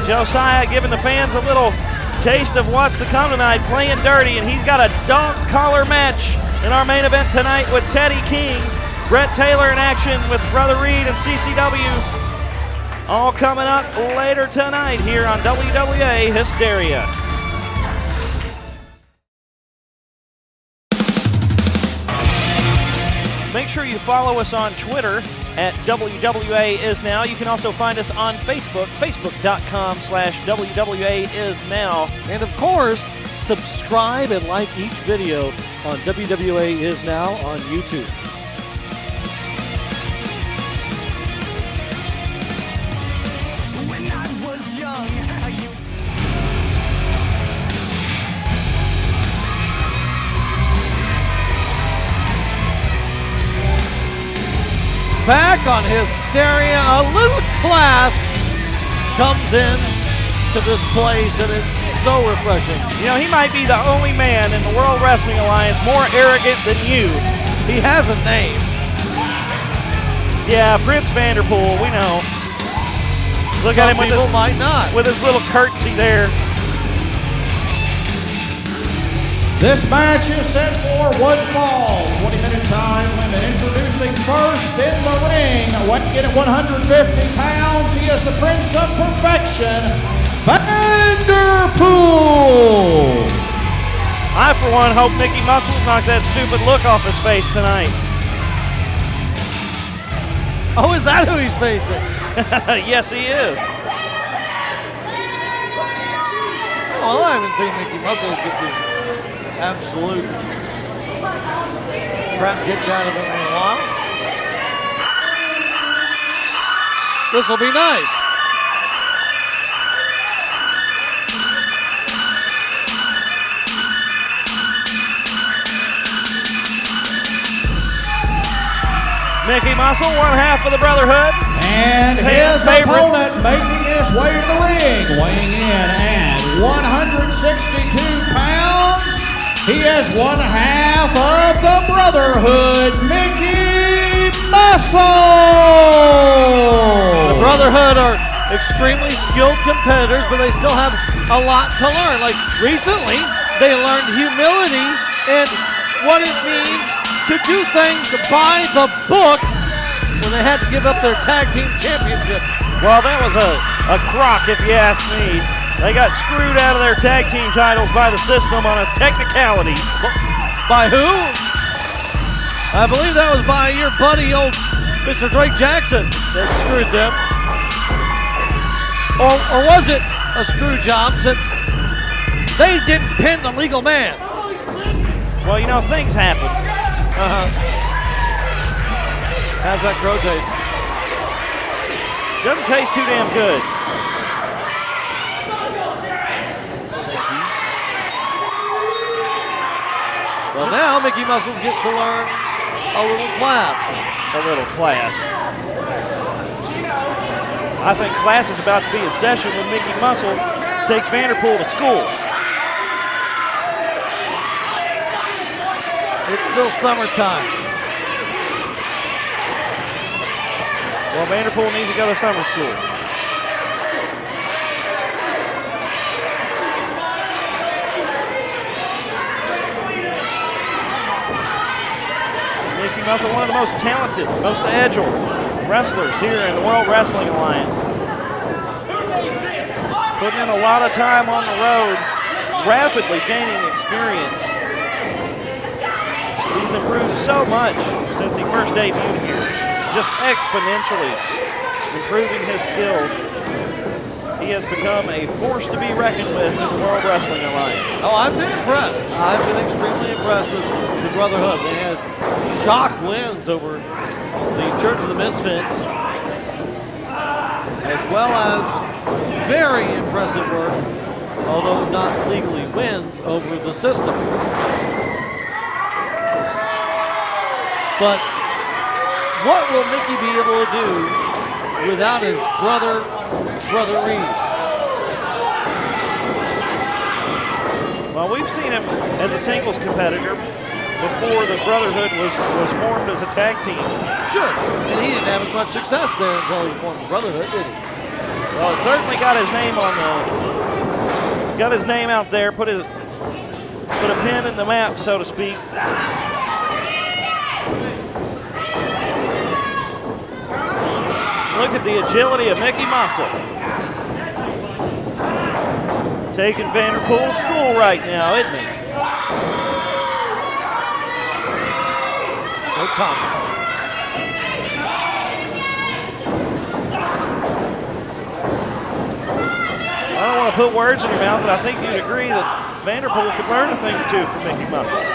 Josiah giving the fans a little taste of what's to come tonight, playing dirty, and he's got a dog collar match in our main event tonight with Teddy King. Brett Taylor in action with Brother Reed and CCW. All coming up later tonight here on WWA Hysteria. Make sure you follow us on Twitter at WWAISNOW. You can also find us on Facebook, facebook.com/WWAISNOW. And of course, subscribe and like each video on WWA Is Now on YouTube. Back on Hysteria, a little class comes in to this place, and it's so refreshing. You know, he might be the only man in the World Wrestling Alliance more arrogant than you. He has a name. Yeah, Prince Vanderpool, we know. Look at him with people might not. With his little curtsy there. This match is set for one fall, 20-minute time limit. Introducing first in the ring, weighing in at 150 pounds, he is the Prince of Perfection, Vanderpool. I, for one, hope Mickey Muscle knocks that stupid look off his face tonight. Oh, is that who he's facing? Yes, he is. Well, I haven't seen Mickey Muscles get the absolute crap kicked out of him in a while. This will be nice. Mickey Muscle, one half of the Brotherhood. And his opponent making his way to the ring, weighing in at 162 pounds. He is one half of the Brotherhood, Mickey Muscle. The Brotherhood are extremely skilled competitors, but they still have a lot to learn. Like recently, they learned humility and what it means to do things by the book when they had to give up their tag team championships. Well, that was a crock, if you ask me. They got screwed out of their tag team titles by the system on a technicality. By who? I believe that was by your buddy, old Mr. Drake Jackson, that screwed them. Or was it a screw job since they didn't pin the legal man? Well, you know, things happen. How's that crow taste? Doesn't taste too damn good. Well, now Mickey Muscles gets to learn a little class. A little class. I think class is about to be in session when Mickey Muscle takes Vanderpool to school. It's still summertime. Well, Vanderpool needs to go to summer school. Mickey Muscle, one of the most talented, most agile wrestlers here in the World Wrestling Alliance. Putting in a lot of time on the road, rapidly gaining experience. He's improved so much since he first debuted here, just exponentially improving his skills. He has become a force to be reckoned with in the World Wrestling Alliance. Oh, I've been impressed. I've been extremely impressed with the Brotherhood. They had shock wins over the Church of the Misfits, as well as very impressive work, although not legally, wins over the system. But what will Mickey be able to do without his brother Reed? Well, we've seen him as a singles competitor before the Brotherhood was formed as a tag team. Sure, and he didn't have as much success there until he formed the Brotherhood, did he? Well, it certainly got his name on got his name out there, put a pin in the map, so to speak. Look at the agility of Mickey Muscle. Taking Vanderpool to school right now, isn't he? No comment. I don't want to put words in your mouth, but I think you'd agree that Vanderpool could learn a thing or two from Mickey Muscle.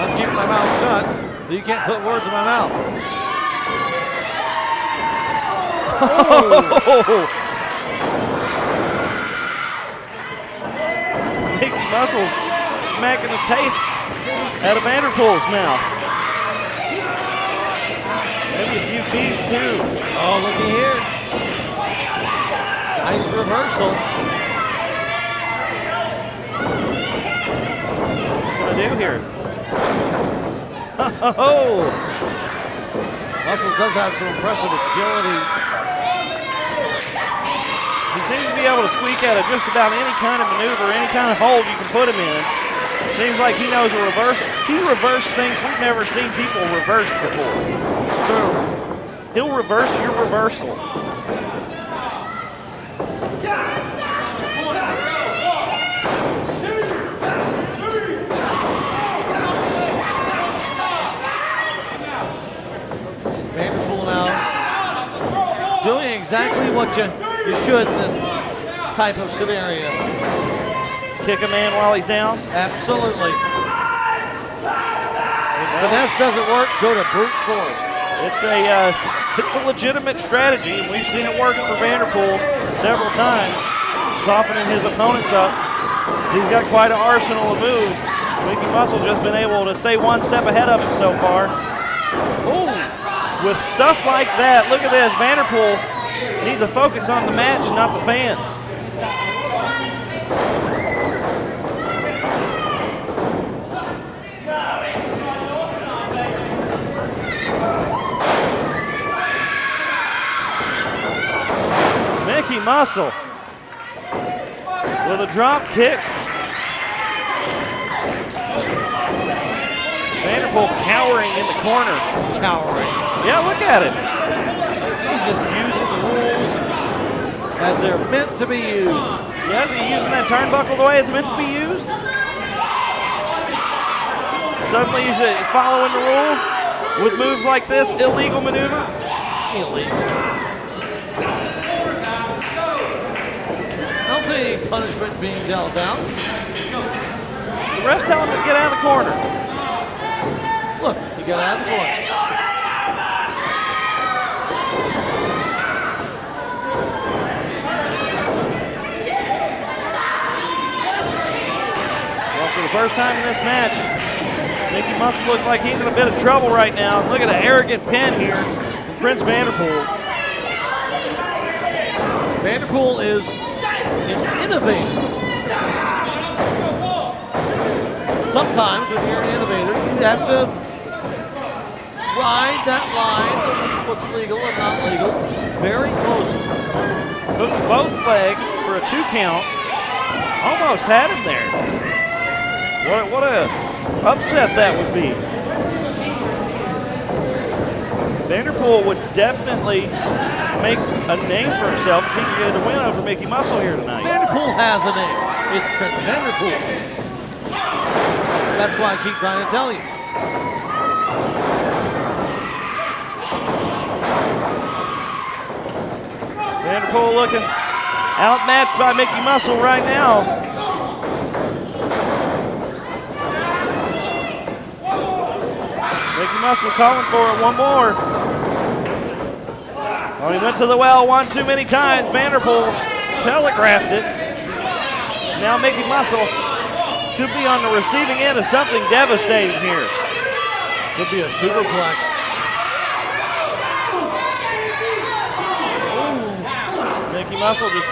I'm keeping my mouth shut, so you can't put words in my mouth. Oh. Mickey Muscle smacking the taste out of Vanderpool's mouth. Maybe a few teeth too. Oh, looky here. Nice reversal. What's he gonna do here? Oh! Muscles does have some impressive agility be able to squeak out of just about any kind of maneuver, any kind of hold you can put him in. Seems like he knows a reversal. He reversed things we've never seen people reverse before. It's true. He'll reverse your reversal. Vanderpool now doing exactly what you should in this type of scenario. Kick a man while he's down? Absolutely. If finesse doesn't work, go to brute force. It's a legitimate strategy, and we've seen it work for Vanderpool several times, softening his opponents up. So he's got quite an arsenal of moves. Mickey Muscle just been able to stay one step ahead of him so far. Ooh, with stuff like that, look at this. Vanderpool needs to focus on the match, not the fans. Mickey Muscle with a drop kick. Vanderpool cowering in the corner. Cowering. Yeah, look at it. He's just using the rules as they're meant to be used. Yeah, is he using that turnbuckle the way it's meant to be used? Suddenly he's following the rules with moves like this, illegal maneuver. Illegal. I don't see any punishment being dealt out. The ref's telling him to get out of the corner. Look, he got out of the corner. Well, for the first time in this match, Mickey Muscle looks like he's in a bit of trouble right now. Look at the arrogant pin here from Prince Vanderpool. Vanderpool is an innovator. Sometimes when you're an innovator, you have to ride that line of what's legal and not legal very closely. Hooks both legs for a 2 count. Almost had him there. What a upset that would be. Vanderpool would definitely make a name for himself if he could get a win over Mickey Muscle here tonight. Vanderpool has a name. It's Prince Vanderpool. That's why I keep trying to tell you. Vanderpool looking outmatched by Mickey Muscle right now. Mickey Muscle calling for it one more. Oh, he went to the well one too many times. Vanderpool telegraphed it. Now Mickey Muscle could be on the receiving end of something devastating here. Could be a superplex. Mickey Muscle just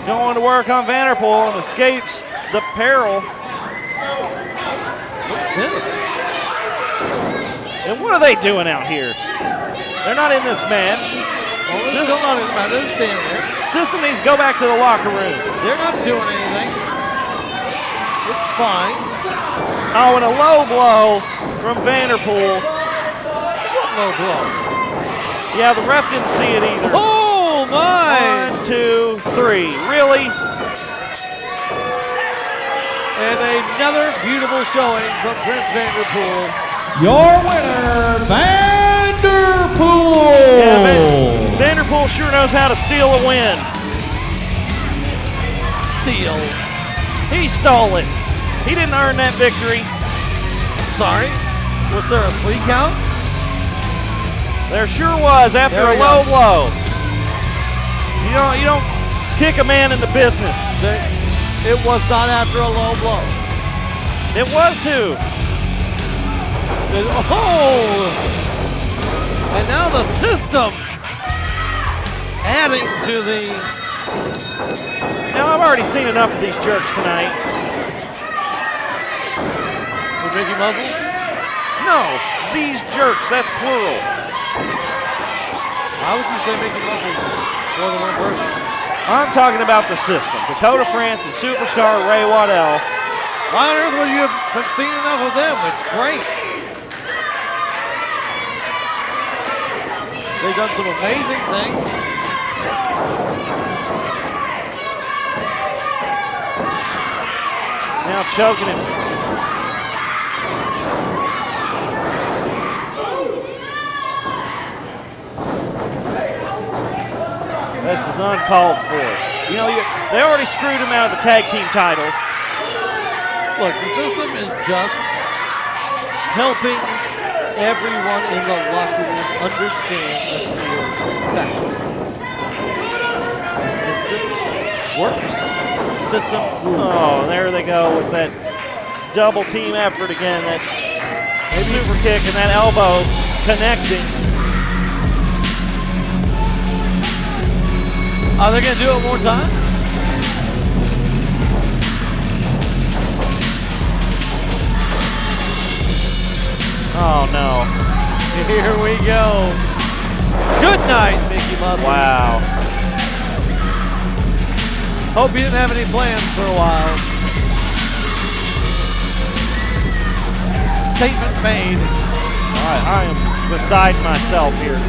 going to work on Vanderpool and escapes the peril. This. And what are they doing out here? They're not in this match. Well, they're still not in the match. They're standing there. System needs to go back to the locker room. They're not doing anything. It's fine. Oh, and a low blow from Vanderpool. What low blow? Yeah, the ref didn't see it either. Oh, my. 1, 2, 3. Really? And another beautiful showing from Prince Vanderpool. Your winner, Vanderpool. Yeah, Vanderpool sure knows how to steal a win. Steal. He stole it. He didn't earn that victory. Sorry? Was there a 3 count? There sure was after a low blow. You don't kick a man into business. It was not after a low blow. It was too. Oh! And now the system adding to the... Now I've already seen enough of these jerks tonight. With Mickey Muscle? No, these jerks, that's plural. Why would you say Mickey Muscle? more than one person. I'm talking about the system. Dakota France and superstar Ray Waddell. Why on earth would you have seen enough of them? It's great. They've done some amazing things. Now choking him. This is uncalled for. You know, they already screwed him out of the tag team titles. Look, the system is just helping everyone in the locker room understand the clear fact. The system works. The system rules. Oh, there they go with that double team effort again. That super kick and that elbow connecting. Are they going to do it one more time? Oh, no. Here we go. Good night, Mickey Muscle. Wow. Hope you didn't have any plans for a while. Statement made. All right, I am beside myself here.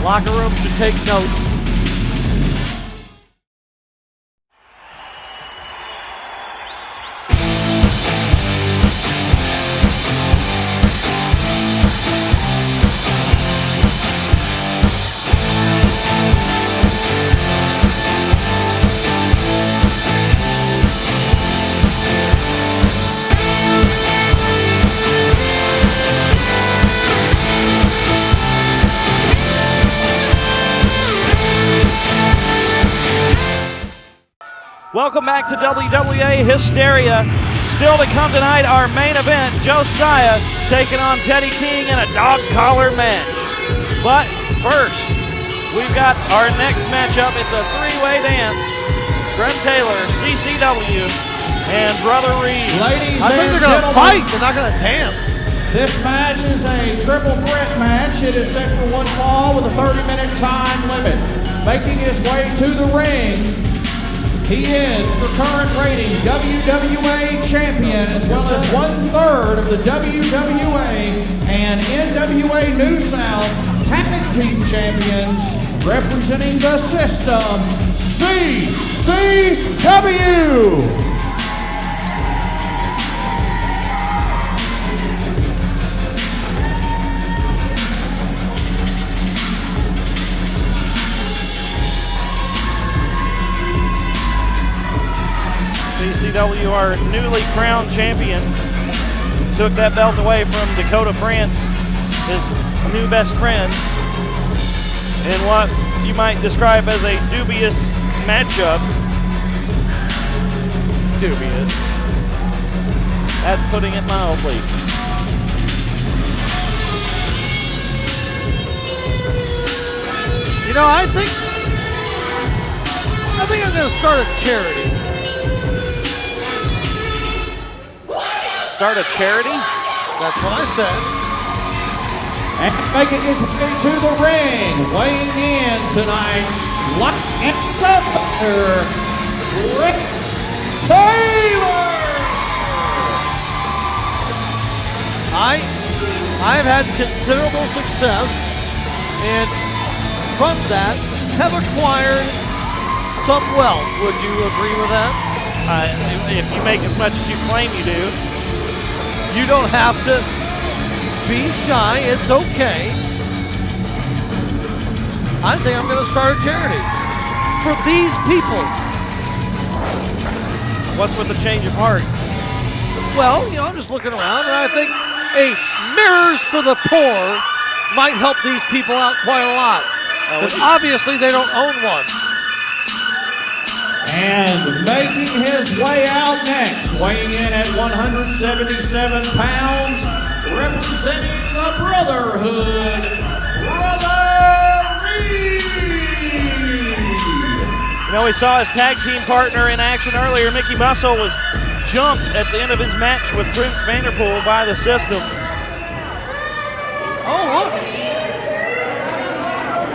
Locker room should take note. Welcome back to WWA Hysteria. Still to come tonight, our main event, Josiah taking on Teddy King in a dog collar match. But first, we've got our next matchup. It's a three-way dance. Brent Taylor, CCW, and Brother Reed. Ladies I think and they're going to gentlemen, fight. They're not going to dance. this match is a triple threat match. It is set for one fall with a 30-minute time limit. Making his way to the ring, he is the current reigning WWA champion, as well as 1/3 of the WWA and NWA New South Tag Team Champions, representing the system, CCW. CCW, our newly crowned champion, took that belt away from Dakota France, his new best friend, in what you might describe as a dubious matchup. Dubious. That's putting it mildly. You know, I think I'm going to start a charity. Start a charity? That's what I said. And making his way to the ring, weighing in tonight, like it's a butter, Brent Taylor. I've had considerable success, and from that have acquired some wealth. Would you agree with that? If you make as much as you claim you do. You don't have to be shy. It's okay. I think I'm going to start a charity for these people. What's with the change of heart? Well, you know, I'm just looking around, and I think a Mirrors for the Poor might help these people out quite a lot. Because obviously they don't own one. And making his way out next, weighing in at 177 pounds, representing the Brotherhood, Brother Reed. You know, we saw his tag team partner in action earlier. Mickey Muscle was jumped at the end of his match with Prince Vanderpool by the system. Oh, look.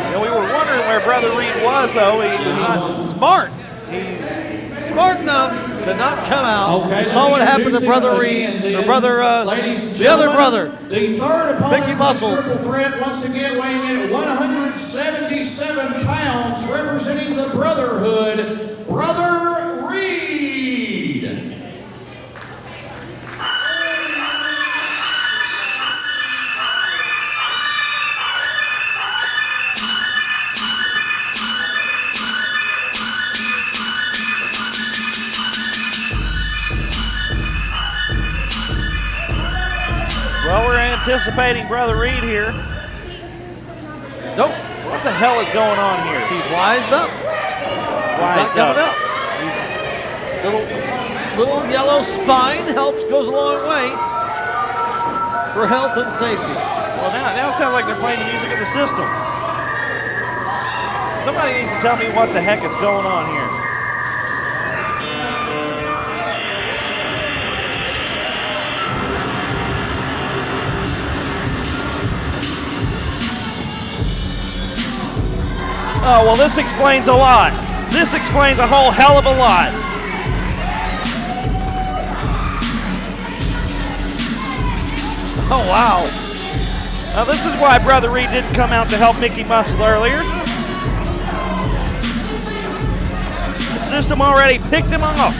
You know, we were wondering where Brother Reed was, though. He was not Smart. He's smart enough to not come out. Okay, You saw what happened to Brother Reed, or brother, the other brother. The third opponent Mickey for Muscles. this triple threat, once again weighing in at 177 pounds, representing the Brotherhood, Brother Reed. Well, we're anticipating Brother Reed here. Nope. What the hell is going on here? He's wised up. Wised Not up. coming up. Little yellow spine goes a long way for health and safety. Well, now it sounds like they're playing the music of the system. Somebody needs to tell me what the heck is going on here. Oh, well, this explains a lot. This explains a whole hell of a lot. Oh, wow. Now, this is why Brother Reed didn't come out to help Mickey Muscle earlier. The system already picked him off.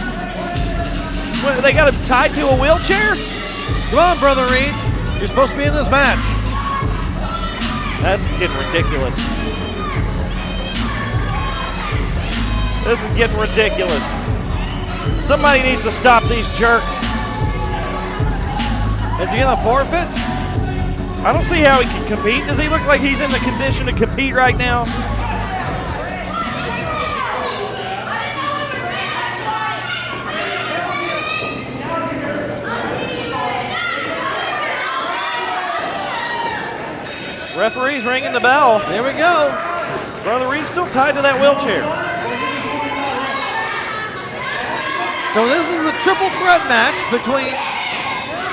What, they got him tied to a wheelchair? Come on, Brother Reed. You're supposed to be in this match. That's getting ridiculous. This is getting ridiculous. Somebody needs to stop these jerks. Is he going to forfeit? I don't see how he can compete. Does he look like he's in the condition to compete right now? Referee's ringing the bell. There we go. Brother Reed's still tied to that wheelchair. So this is a triple threat match between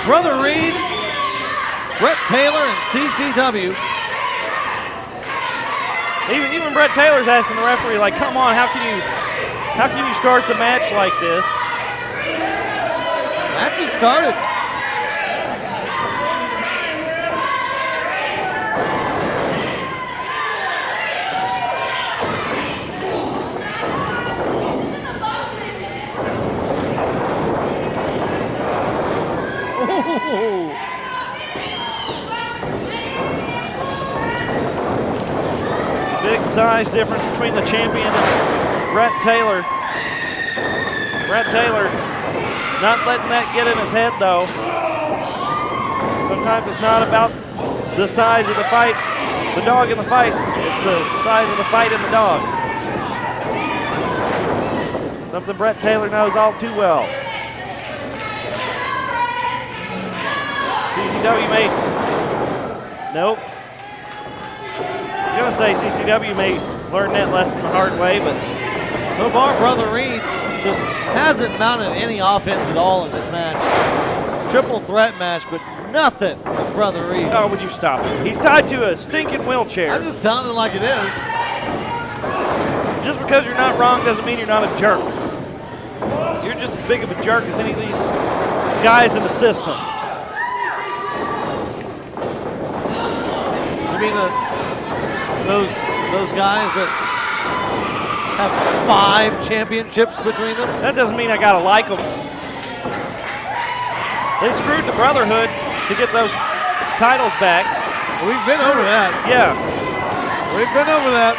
Brother Reed, Brett Taylor, and CCW. Even Brett Taylor's asking the referee, like, come on, how can you start the match like this? Match has started. Big size difference between the champion and Brett Taylor. Brett Taylor not letting that get in his head, though. Sometimes it's not about the size of the fight, the dog in the fight. It's the size of the fight in the dog. Something Brett Taylor knows all too well. CCW may, nope. I was gonna say CCW may learn that lesson the hard way, but So far, Brother Reed just hasn't mounted any offense at all in this match. Triple threat match, but nothing from Brother Reed. oh, would you stop it? He's tied to a stinking wheelchair. I'm just telling it like it is. Just because you're not wrong doesn't mean you're not a jerk. You're just as big of a jerk as any of these guys in the system. You mean those guys that have 5 championships between them? That doesn't mean I gotta like them. They screwed the Brotherhood to get those titles back. We've been over that. Yeah. We've been over that.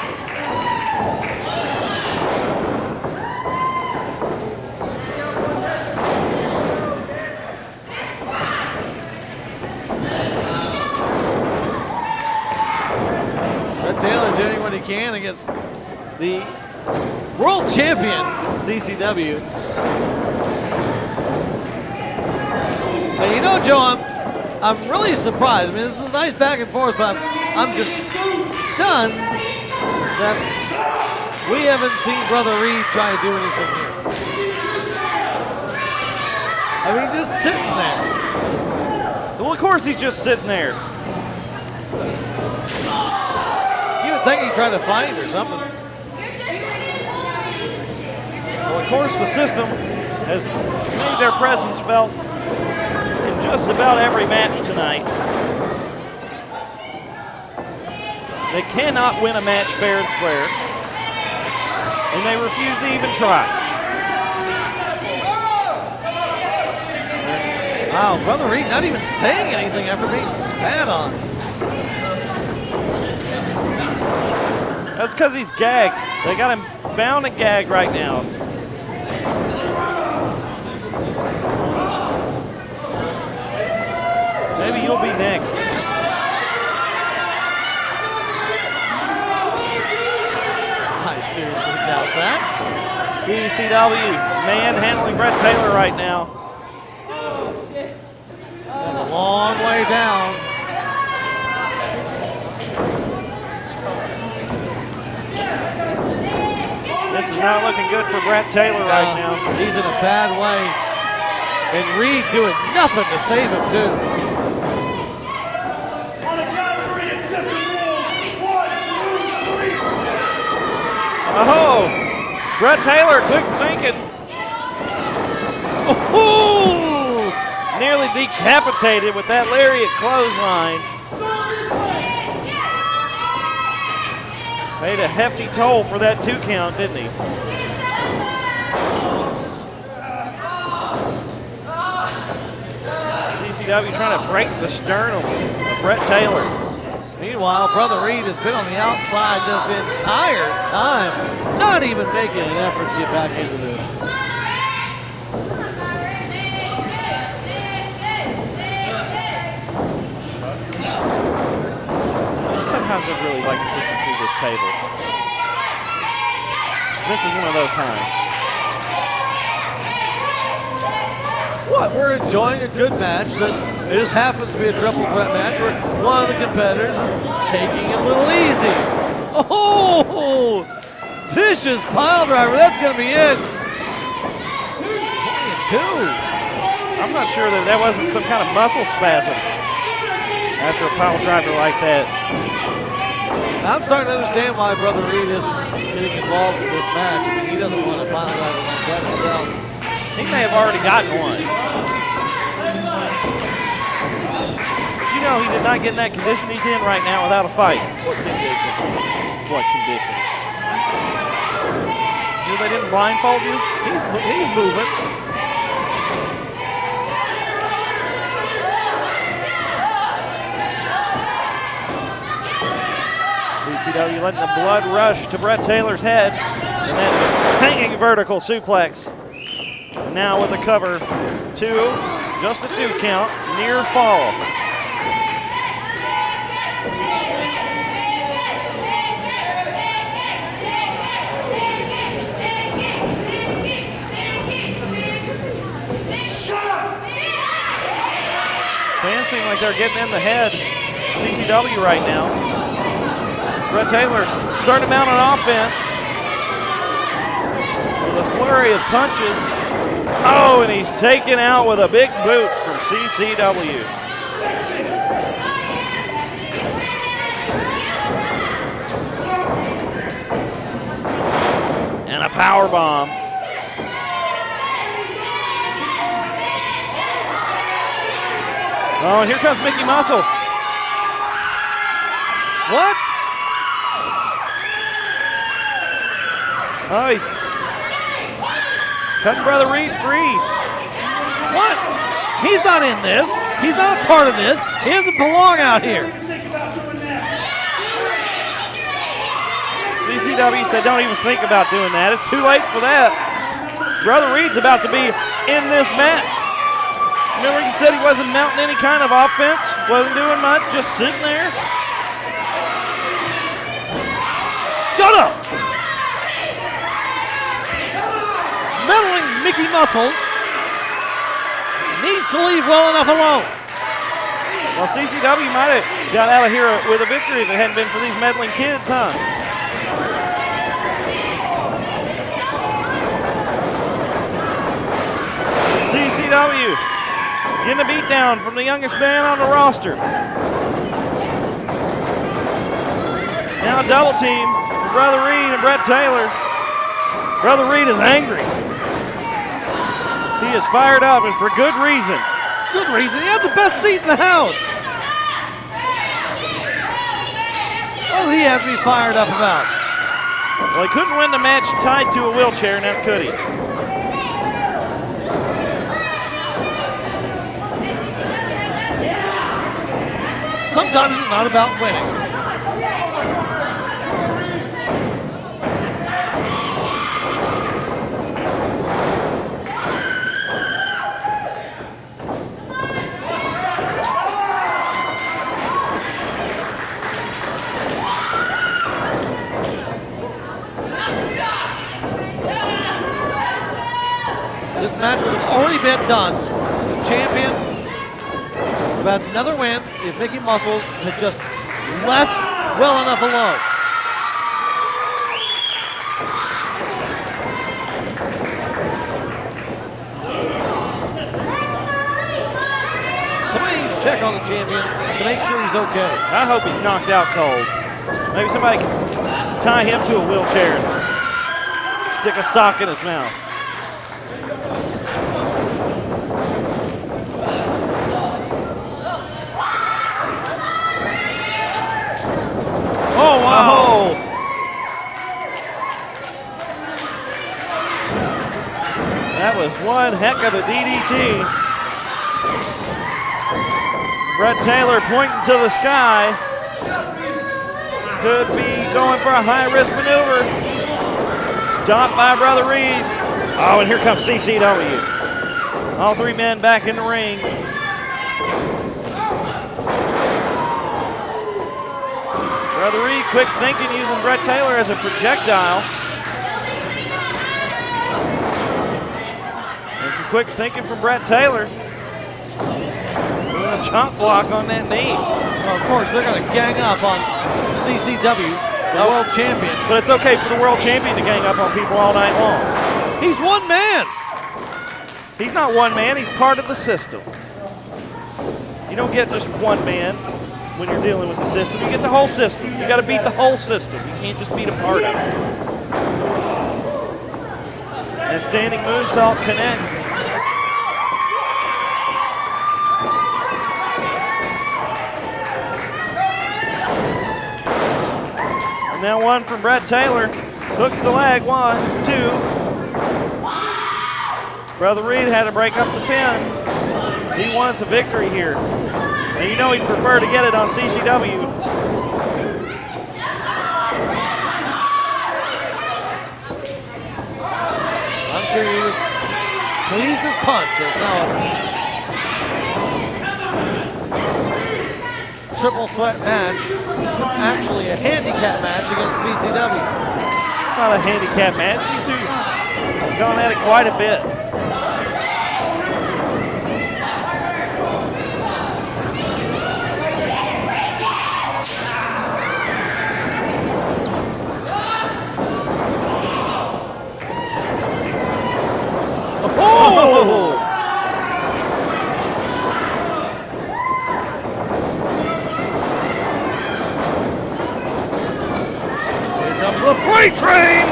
Brett Taylor doing what he can against the world champion, CCW. But you know, Joe, I'm really surprised. I mean, this is a nice back and forth, but I'm just stunned that We haven't seen Brother Reed try to do anything here. I mean, he's just sitting there. Well, of course he's just sitting there. You would think he'd try to fight or something. Well, of course the system has made their presence felt in just about every match tonight. They cannot win a match fair and square, and they refuse to even try. Wow, Brother Reed not even saying anything after being spat on. That's because he's gagged. They got him bound and gagged right now. Maybe you'll be next. I seriously doubt that. CCW manhandling Brett Taylor right now. That's a long way down. This is not looking good for Brett Taylor right now. He's in a bad way. And Reed doing nothing to save him, too. On the count of three, it's system rules. 1, 2, 3. Oh, Brett Taylor, quick thinking. Oh, nearly decapitated with that lariat clothesline. Paid a hefty toll for that 2 count, didn't he? CCW trying to break the sternum of Brett Taylor. Meanwhile, Brother Reed has been on the outside this entire time, not even making an effort to get back into this. Sometimes I'd really like to put you through this table. This is one of those times. What? We're enjoying a good match that it just happens to be a triple threat match where one of the competitors is taking it a little easy. Oh! Vicious pile driver. That's going to be it. 2. I'm not sure that wasn't some kind of muscle spasm after a pile driver like that. I'm starting to understand why Brother Reed isn't getting involved in this match. I mean, he doesn't want to pile driver like that himself. He may have already gotten one. But you know he did not get in that condition he's in right now without a fight. What condition? What condition? You know they didn't blindfold you? He's moving. CCW letting the blood rush to Brett Taylor's head. And then hanging vertical suplex. And now with a cover, 2, just a 2 count, near fall. Fans seem like they're getting in the head. CCW right now. Brett Taylor starting to mount an offense with a flurry of punches. Oh, and he's taken out with a big boot from CCW. And a power bomb. Oh, and here comes Mickey Muscle. What? Oh, he's cutting Brother Reed free. What? He's not in this. He's not a part of this. He doesn't belong out here. CCW said don't even think about doing that. It's too late for that. Brother Reed's about to be in this match. Remember he said he wasn't mounting any kind of offense, wasn't doing much, just sitting there? Shut up! Meddling Mickey Muscles needs to leave well enough alone. Well, CCW might have got out of here with a victory if it hadn't been for these meddling kids, huh? CCW getting a beat down from the youngest man on the roster. Now a double team from Brother Reed and Brett Taylor. Brother Reed is angry. He is fired up, and for good reason. Good reason. He had the best seat in the house. What does he have to be fired up about? Well, he couldn't win the match tied to a wheelchair, now could he? Sometimes it's not about winning. This match would have already been done. The champion would have had another win if Mickey Muscles had just left well enough alone. Somebody needs to check on the champion to make sure he's okay. I hope he's knocked out cold. Maybe somebody can tie him to a wheelchair and stick a sock in his mouth. Oh, wow. Oh. That was one heck of a DDT. Brett Taylor pointing to the sky. Could be going for a high-risk maneuver. Stopped by Brother Reed. Oh, and here comes CCW. All three men back in the ring. Brother Reed, quick thinking, using Brett Taylor as a projectile. And some quick thinking from Brett Taylor. Doing a chomp block on that knee. Well, of course, they're going to gang up on CCW, the world champion. But it's okay for the world champion to gang up on people all night long. He's one man. He's not one man, he's part of the system. You don't get just one man when you're dealing with the system. You get the whole system. You got to beat the whole system. You can't just beat a part of it. And standing moonsault connects. And now one from Brett Taylor. Hooks the leg, 1, 2. Brother Reed had to break up the pin. He wants a victory here. And you know he'd prefer to get it on CCW. I'm sure he was pleased as punch. There's now a triple threat match. It's actually a handicap match against CCW. Not a handicap match. These two have gone at it quite a bit. Oh! Here comes the freight train!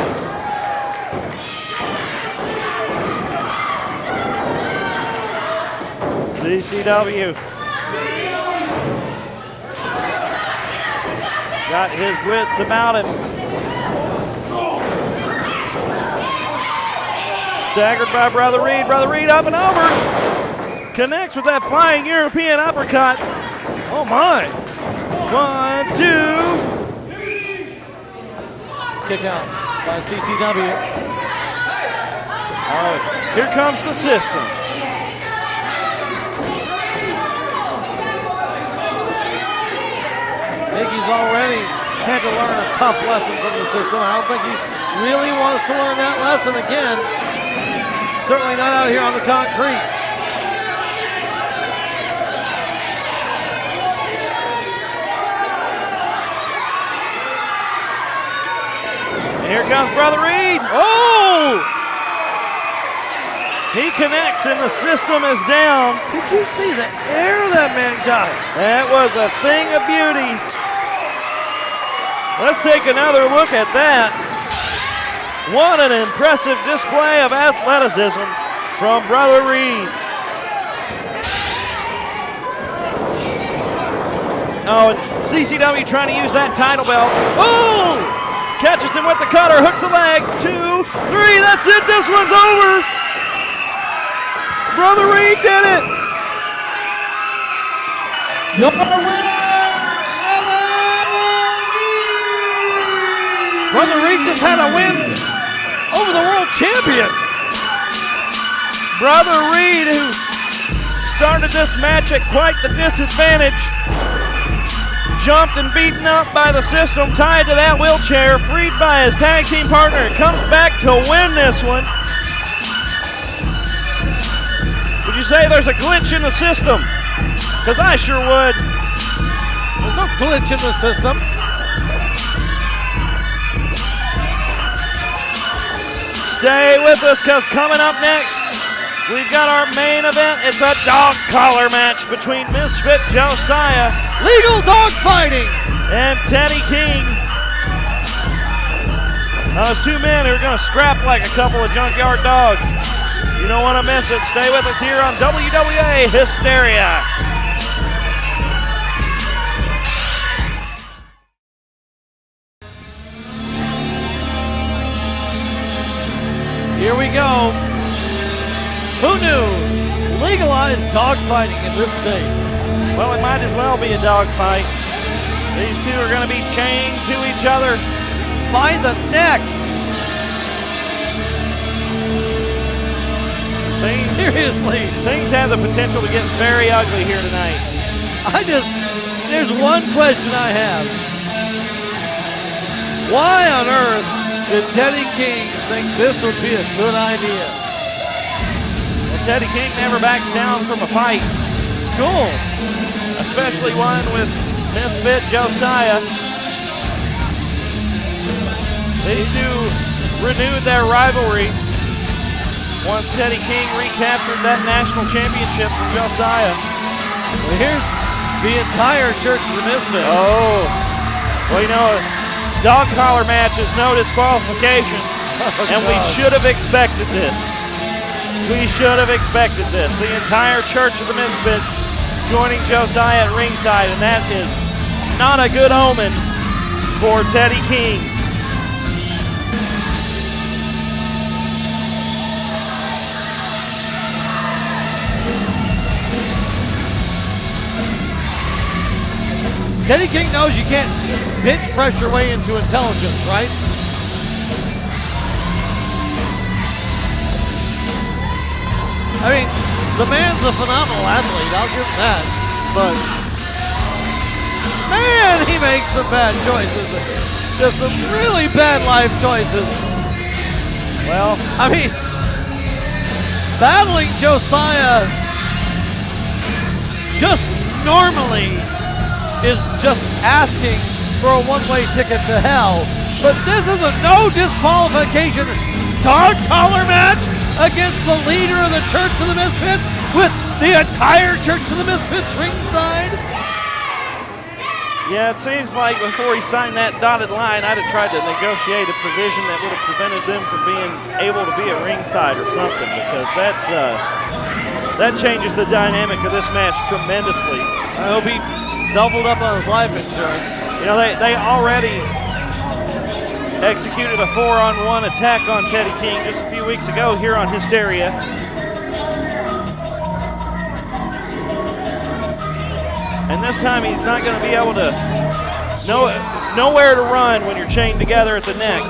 CCW got his wits about him. Staggered by Brother Reed. Brother Reed up and over. Connects with that flying European uppercut. Oh my. 1, 2. Kick out by CCW. All right, here comes the system. Mickey's already had to learn a tough lesson from the system. I don't think he really wants to learn that lesson again. Certainly not out here on the concrete. And here comes Brother Reed. Oh! He connects and the system is down. Did you see the air that man got? That was a thing of beauty. Let's take another look at that. What an impressive display of athleticism from Brother Reed. Oh, and CCW trying to use that title belt. Oh! Catches him with the cutter, hooks the leg. 2, 3, that's it, this one's over. Brother Reed did it. Your winner, Brother Reed just had a win over the world champion. Brother Reed, who started this match at quite the disadvantage, jumped and beaten up by the system, tied to that wheelchair, freed by his tag team partner, and comes back to win this one. Would you say there's a glitch in the system? Because I sure would. There's no glitch in the system. Stay with us, because coming up next, we've got our main event. It's a dog collar match between Misfit Josiah, Legal dog fighting, and Teddy King. Those two men who are going to scrap like a couple of junkyard dogs. You don't want to miss it. Stay with us here on WWA Hysteria. here we go. Who knew? Legalized dog fighting in this state. Well, it might as well be a dog fight. These two are going to be chained to each other By the neck. Seriously. Things have the potential to get very ugly here tonight. There's one question I have. Why on earth did Teddy King think this would be a good idea? Well, Teddy King never backs down from a fight. Cool. Especially one with Misfit Josiah. These two renewed their rivalry once Teddy King recaptured that national championship from Josiah. Well, here's the entire Church of the Misfits. Oh, well, you know, a dog collar match is no disqualification, and we should have expected this. We should have expected this. The entire Church of the Misfits joining Josiah at ringside, and that is not a good omen for Teddy King. Teddy King knows you can't bench press your way into intelligence, right? I mean, the man's a phenomenal athlete, I'll give him that. But, man, he makes some bad choices. Just some really bad life choices. Well, I mean, battling Josiah just normally is just asking for a one-way ticket to hell. But this is a no disqualification dog collar match against the leader of the Church of the Misfits with the entire Church of the Misfits ringside. yeah, it seems like before he signed that dotted line, I'd have tried to negotiate a provision that would have prevented them from being able to be at ringside or something, because that changes the dynamic of this match tremendously. I hope he doubled up on his life insurance. You know, they already executed a 4-on-1 attack on Teddy King just a few weeks ago here on Hysteria. And this time he's not going to be able to nowhere to run when you're chained together at the neck.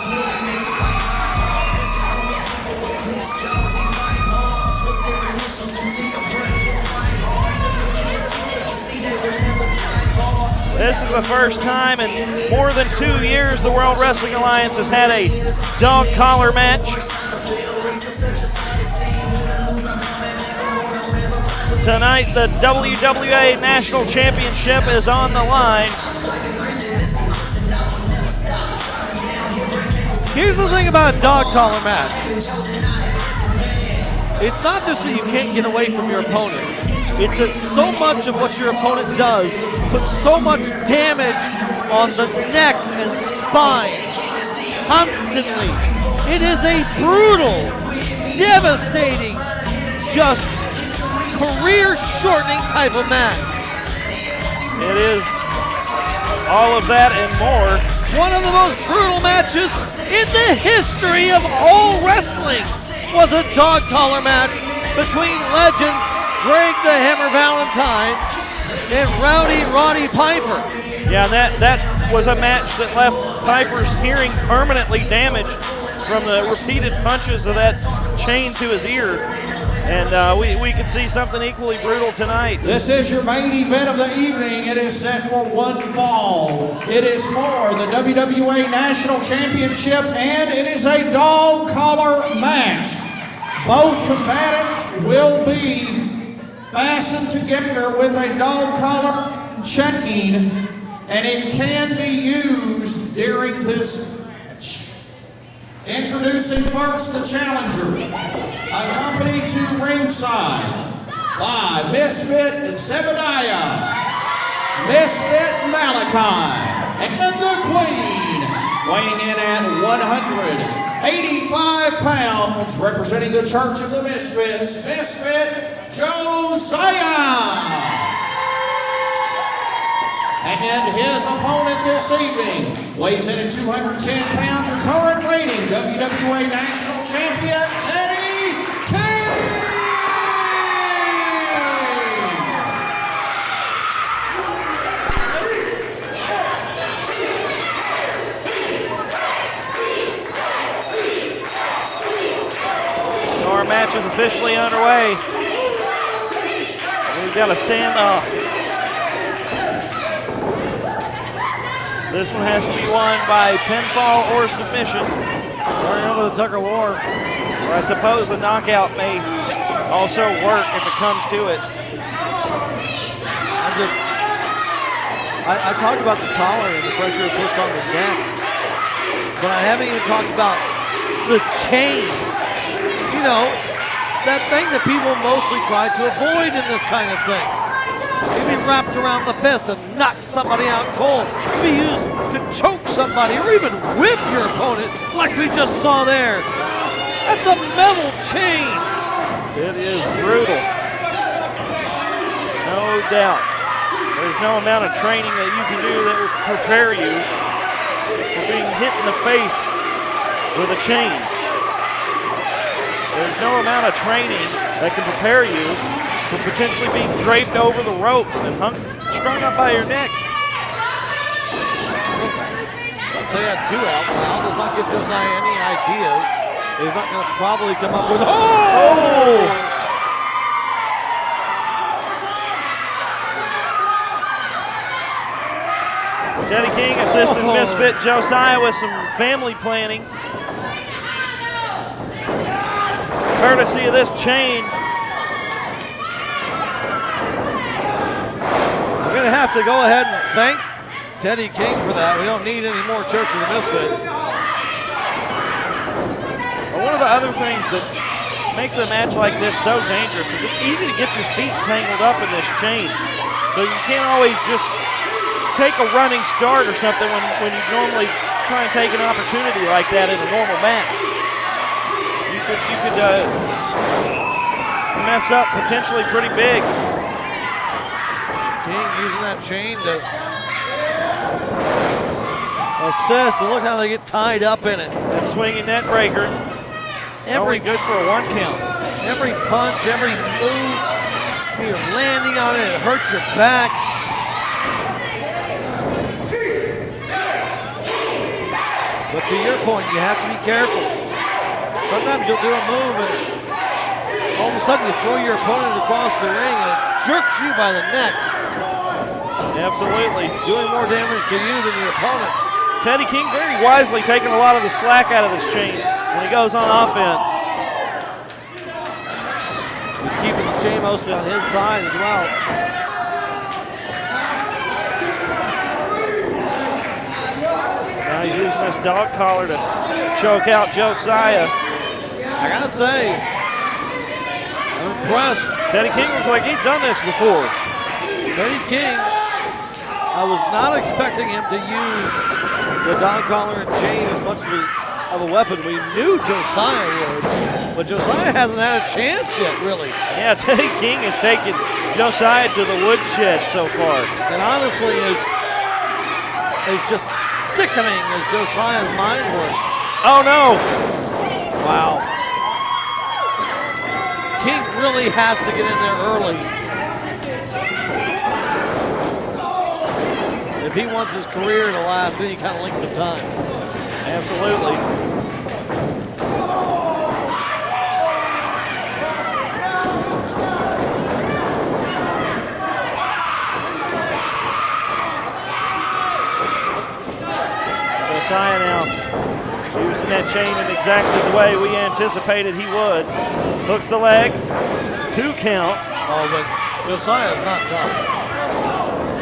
This is the first time in more than 2 years the World Wrestling Alliance has had a dog collar match. Tonight, the WWA National Championship is on the line. Here's the thing about a dog collar match. It's not just that you can't get away from your opponent. It's that so much of what your opponent does puts so much damage on the neck and spine constantly. It is a brutal, devastating, just career-shortening type of match. It is all of that and more. One of the most brutal matches in the history of all wrestling was a dog collar match between legends Greg the Hammer Valentine and Rowdy Roddy Piper. Yeah, that was a match that left Piper's hearing permanently damaged from the repeated punches of that chain to his ear. And we could see something equally brutal tonight. This is your main event of the evening. It is set for one fall. It is for the WWA National Championship, and it is a dog collar match. Both combatants will be fastened together with a dog collar chain, and it can be used during this match. Introducing first the challenger, accompanied to ringside by Misfit Zebediah, Misfit Malakai, and the Queen, weighing in at 185 pounds, representing the Church of the Misfits, Misfit Josiah. And his opponent this evening weighs in at 210 pounds, your current reigning WWA National Champion, Teddy King. So our match is officially underway. We've got a standoff. This one has to be won by pinfall or submission. Turning over the tug of war. Or I suppose a knockout may also work if it comes to it. I talked about the collar and the pressure it puts on the neck, but I haven't even talked about the chain. You know, that thing that people mostly try to avoid in this kind of thing. Maybe wrapped around the fist and knock somebody out cold. Be used to choke somebody or even whip your opponent like we just saw there. That's a metal chain. It is brutal. No doubt. There's no amount of training that you can do that will prepare you for being hit in the face with a chain. There's no amount of training that can prepare you for potentially being draped over the ropes and strung up by your neck. Let's say that two out. Al does not give Josiah any ideas. He's not going to probably come up with, oh! Teddy King assisting Misfit Josiah with some family planning. Courtesy of this chain. We're going to have to go ahead and thank Teddy King for that. We don't need any more Church of the Misfits. Well, one of the other things that makes a match like this so dangerous is it's easy to get your feet tangled up in this chain. So you can't always just take a running start or something when you normally try and take an opportunity like that in a normal match. You could mess up potentially pretty big. King using that chain to assist, and look how they get tied up in it. That swinging net breaker, only good for a 1 count. Every punch, every move, you're landing on it, it hurts your back. But to your point, you have to be careful. Sometimes you'll do a move and all of a sudden you throw your opponent across the ring and it jerks you by the neck. Absolutely. Doing more damage to you than your opponent. Teddy King very wisely taking a lot of the slack out of this chain when he goes on offense. He's keeping the chain mostly on his side as well. Now he's using this dog collar to choke out Josiah. I gotta say, impressed. Teddy King looks like he's done this before. Teddy King, I was not expecting him to use the dog collar and chain as much of a weapon. We knew Josiah would, but Josiah hasn't had a chance yet, really. Yeah, Teddy King has taken Josiah to the woodshed so far. And honestly, is just sickening as Josiah's mind works. Oh no! Wow. King really has to get in there early if he wants his career to last any kind of length of time. Absolutely. Josiah now using that chain in exactly the way we anticipated he would. Hooks the leg, 2 count. Oh, but Josiah's not done.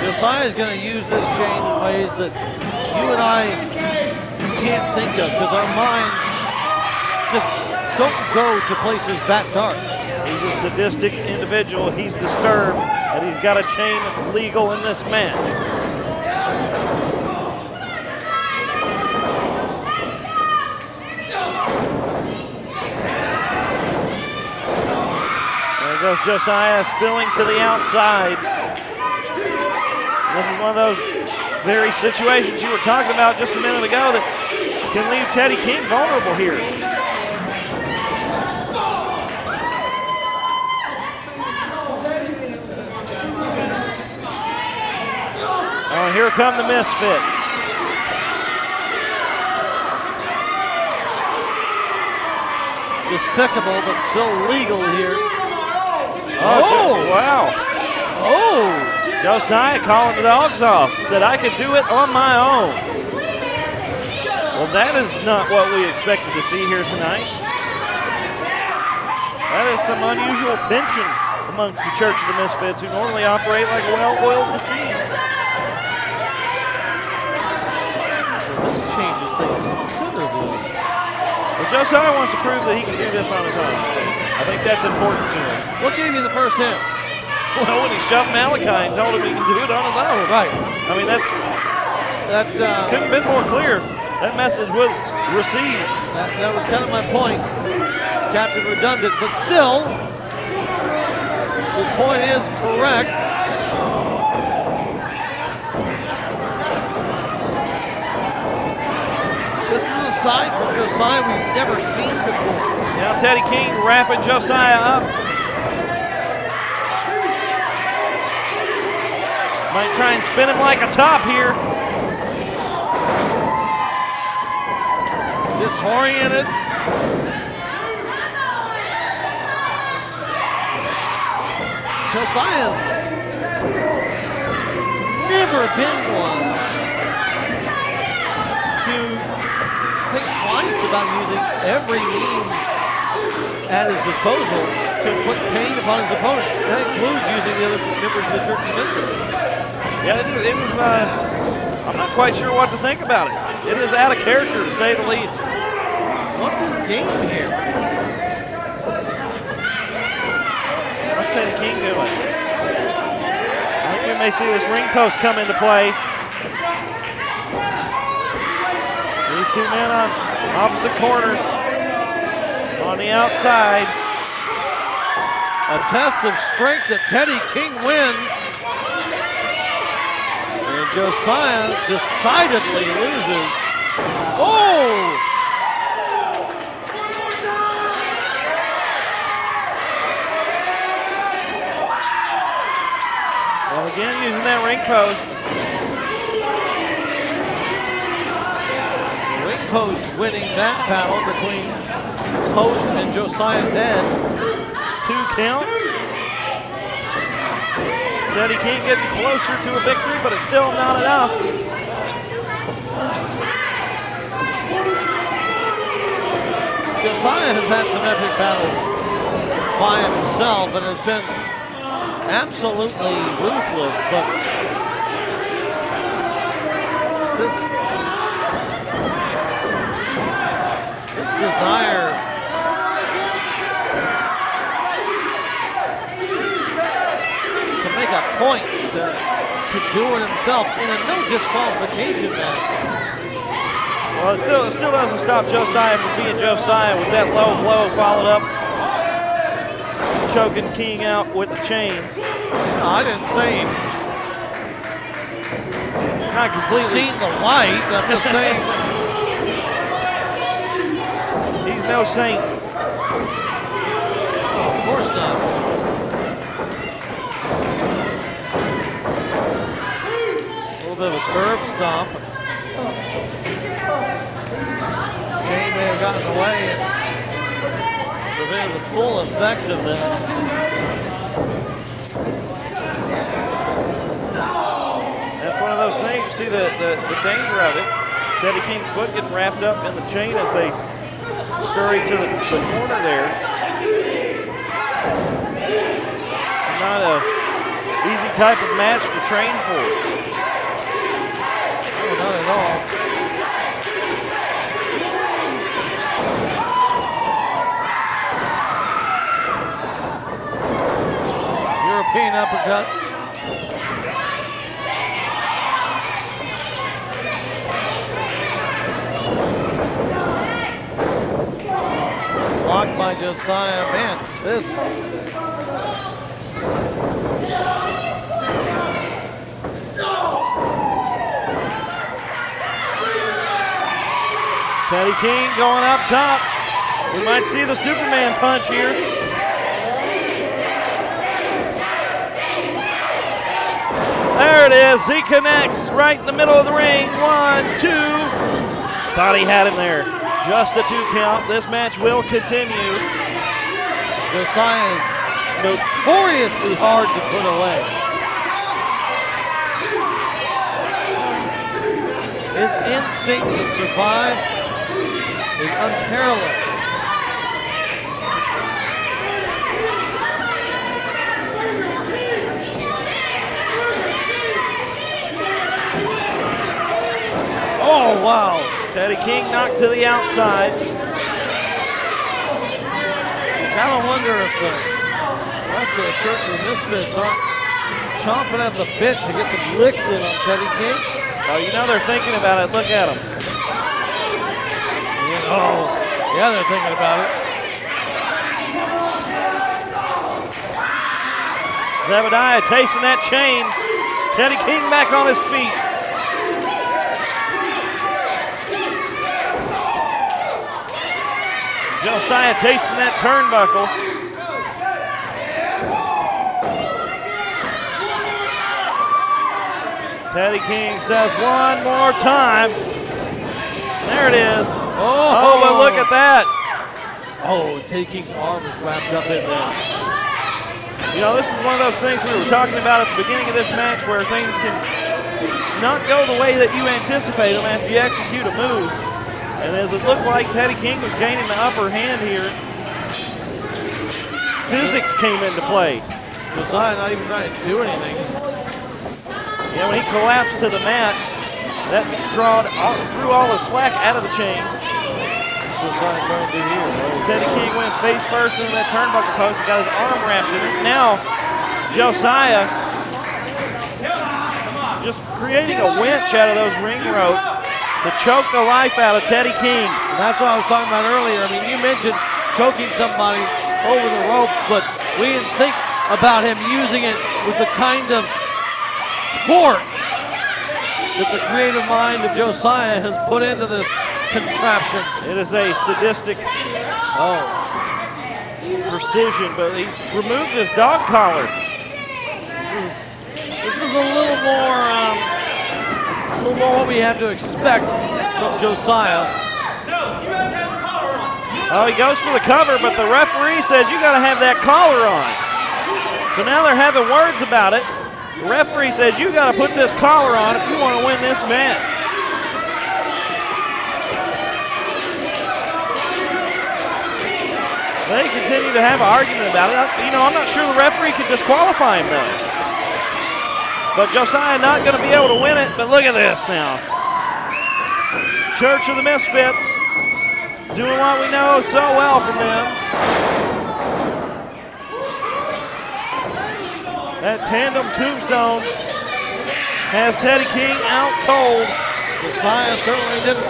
Josiah's going to use this chain in ways that you and I can't think of because our minds just don't go to places that dark. He's a sadistic individual. He's disturbed that he's got a chain that's legal in this match. There goes Josiah spilling to the outside. This is one of those very situations you were talking about just a minute ago that can leave Teddy King vulnerable here. Oh, here come the Misfits. Despicable, but still legal here. Oh, wow. Oh! Josiah calling the dogs off. Said, I could do it on my own. Well, that is not what we expected to see here tonight. That is some unusual tension amongst the Church of the Misfits, who normally operate like a well-oiled machine. This changes things considerably. Well, Josiah wants to prove that he can do this on his own. I think that's important to him. What gave you the first hit? Well, when he shoved Malakai and told him he can do it on his own. Right. I mean, that couldn't have been more clear. That message was received. That was kind of my point. Captain redundant, but still, the point is correct. This is a side from Josiah we've never seen before. Now Teddy King wrapping Josiah up. Might try and spin him like a top here. Disoriented. Josiah's never been one to think twice about using every means at his disposal to inflict pain upon his opponent. That includes using the other members of the Church of Misfits. Yeah, it is I'm not quite sure what to think about it. It is out of character, to say the least. What's his game here? What's Teddy King doing? I think we may see this ring post come into play. These two men on opposite corners. On the outside. A test of strength that Teddy King wins. And Josiah decidedly loses. Oh! Well, again, using that ring post. Ring post winning that battle between Post and Josiah's head. 2 count. Teddy King getting closer to a victory, but it's still not enough. Josiah has had some epic battles by himself and has been absolutely ruthless, but this desire point to do it himself in a no disqualification match. Well, it still doesn't stop Josiah from being Josiah with that low blow followed up. Choking King out with the chain. No, I didn't say Not completely. seen the light. I'm just saying He's no saint. of course not. A little bit of a curb stomp. Chain may have gotten away and prevented the full effect of that. That's one of those things. You see the danger of it. Teddy King's foot getting wrapped up in the chain as they scurry to the corner there. It's not a easy type of match to train for. No, not at all. European uppercuts. Blocked by Josiah. Man, this. Teddy King going up top. We might see the Superman punch here. There it is. He connects right in the middle of the ring. 1, 2. Thought he had him there. Just a 2 count. This match will continue. Josiah is notoriously hard to put away. His instinct to survive is unparalleled. Oh, wow. Teddy King knocked to the outside. Kind of wonder if the rest of the Church of the Misfits aren't chomping at the bit to get some licks in on Teddy King. Oh, you know they're thinking about it. Look at them. Yeah, they're thinking about it. Zebediah tasting that chain. Teddy King back on his feet. Josiah tasting that turnbuckle. Teddy King says one more time. There it is. Oh, but look at that. Oh, Teddy King's arm is wrapped up in there. You know, this is one of those things we were talking about at the beginning of this match where things can not go the way that you anticipate them after you execute a move. And as it looked like Teddy King was gaining the upper hand here, physics came into play. Josiah not even trying to do anything. Yeah, when he collapsed to the mat, that drew all the slack out of the chain. Josiah trying to do here. Teddy King went face first into that turnbuckle post and got his arm wrapped in it. Now, Josiah just creating a winch out of those ring ropes to choke the life out of Teddy King. And that's what I was talking about earlier. I mean, you mentioned choking somebody over the ropes, but we didn't think about him using it with the kind of torque that the creative mind of Josiah has put into this contraption. It is a sadistic precision, but he's removed his dog collar. This is a little more what we have to expect from Josiah. Oh, he goes for the cover, but the referee says you got to have that collar on. So now they're having words about it. The referee says you got to put this collar on if you want to win this match. They continue to have an argument about it. You know, I'm not sure the referee could disqualify him though. But Josiah not going to be able to win it, but look at this now. Church of the Misfits doing what we know so well from them. That tandem tombstone has Teddy King out cold. Josiah certainly didn't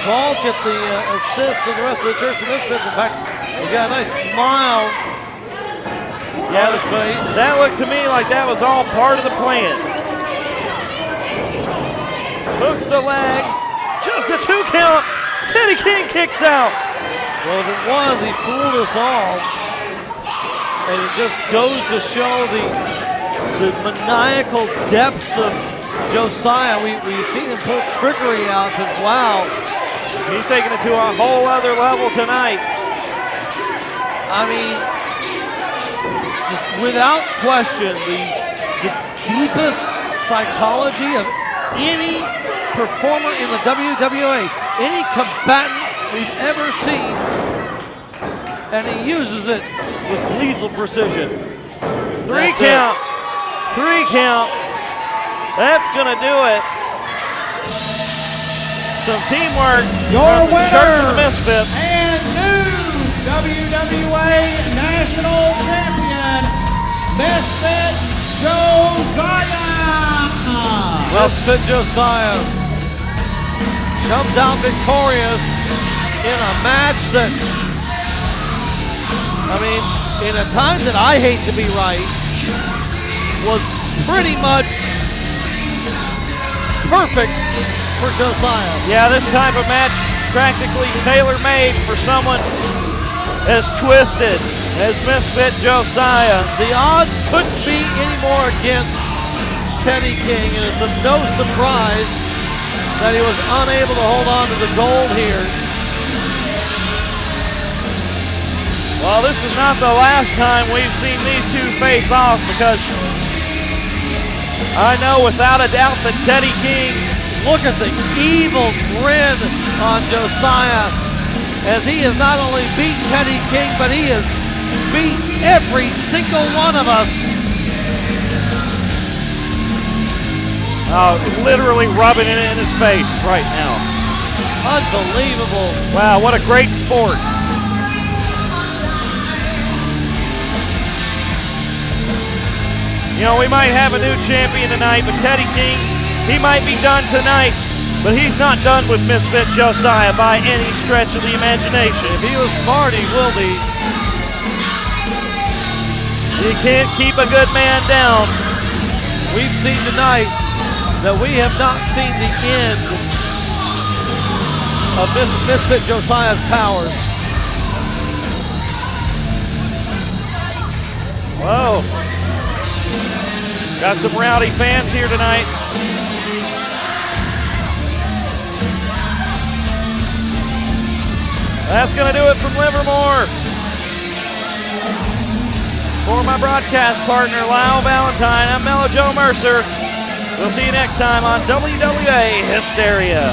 balk at the assist to the rest of the Church of Misfits. In fact, he's got a nice smile on his face. That looked to me like that was all part of the plan. Hooks the leg, just a 2 count. Teddy King kicks out. Well, if it was, he fooled us all. And it just goes to show the maniacal depths of Josiah. We've seen him pull trickery out, but wow. He's taking it to a whole other level tonight. I mean, just without question, the deepest psychology of any performer in the WWA, any combatant we've ever seen, and he uses it with lethal precision. 3 count. 3 count. That's gonna do it. Some teamwork Your from the winner Church of the Misfits. and new WWA National Champion, Misfit Josiah. Misfit Josiah comes out victorious in a match that, I mean, in a time that I hate to be right, was pretty much perfect for Josiah. Yeah, this type of match practically tailor-made for someone as twisted as Misfit Josiah. The odds couldn't be any more against Teddy King, and it's no surprise that he was unable to hold on to the gold here. Well, this is not the last time we've seen these two face off, because I know without a doubt that Teddy King, look at the evil grin on Josiah, as he has not only beat Teddy King, but he has beat every single one of us. literally rubbing it in his face right now. Unbelievable. Wow, what a great sport. You know, we might have a new champion tonight, but Teddy King, he might be done tonight, but he's not done with Misfit Josiah by any stretch of the imagination. If he was smart, he will be. You can't keep a good man down. We've seen tonight that we have not seen the end of Misfit Josiah's powers. Whoa. Got some rowdy fans here tonight. That's going to do it from Livermore. For my broadcast partner, Lyle Valentine, I'm Mellow Joe Mercer. We'll see you next time on WWA Hysteria.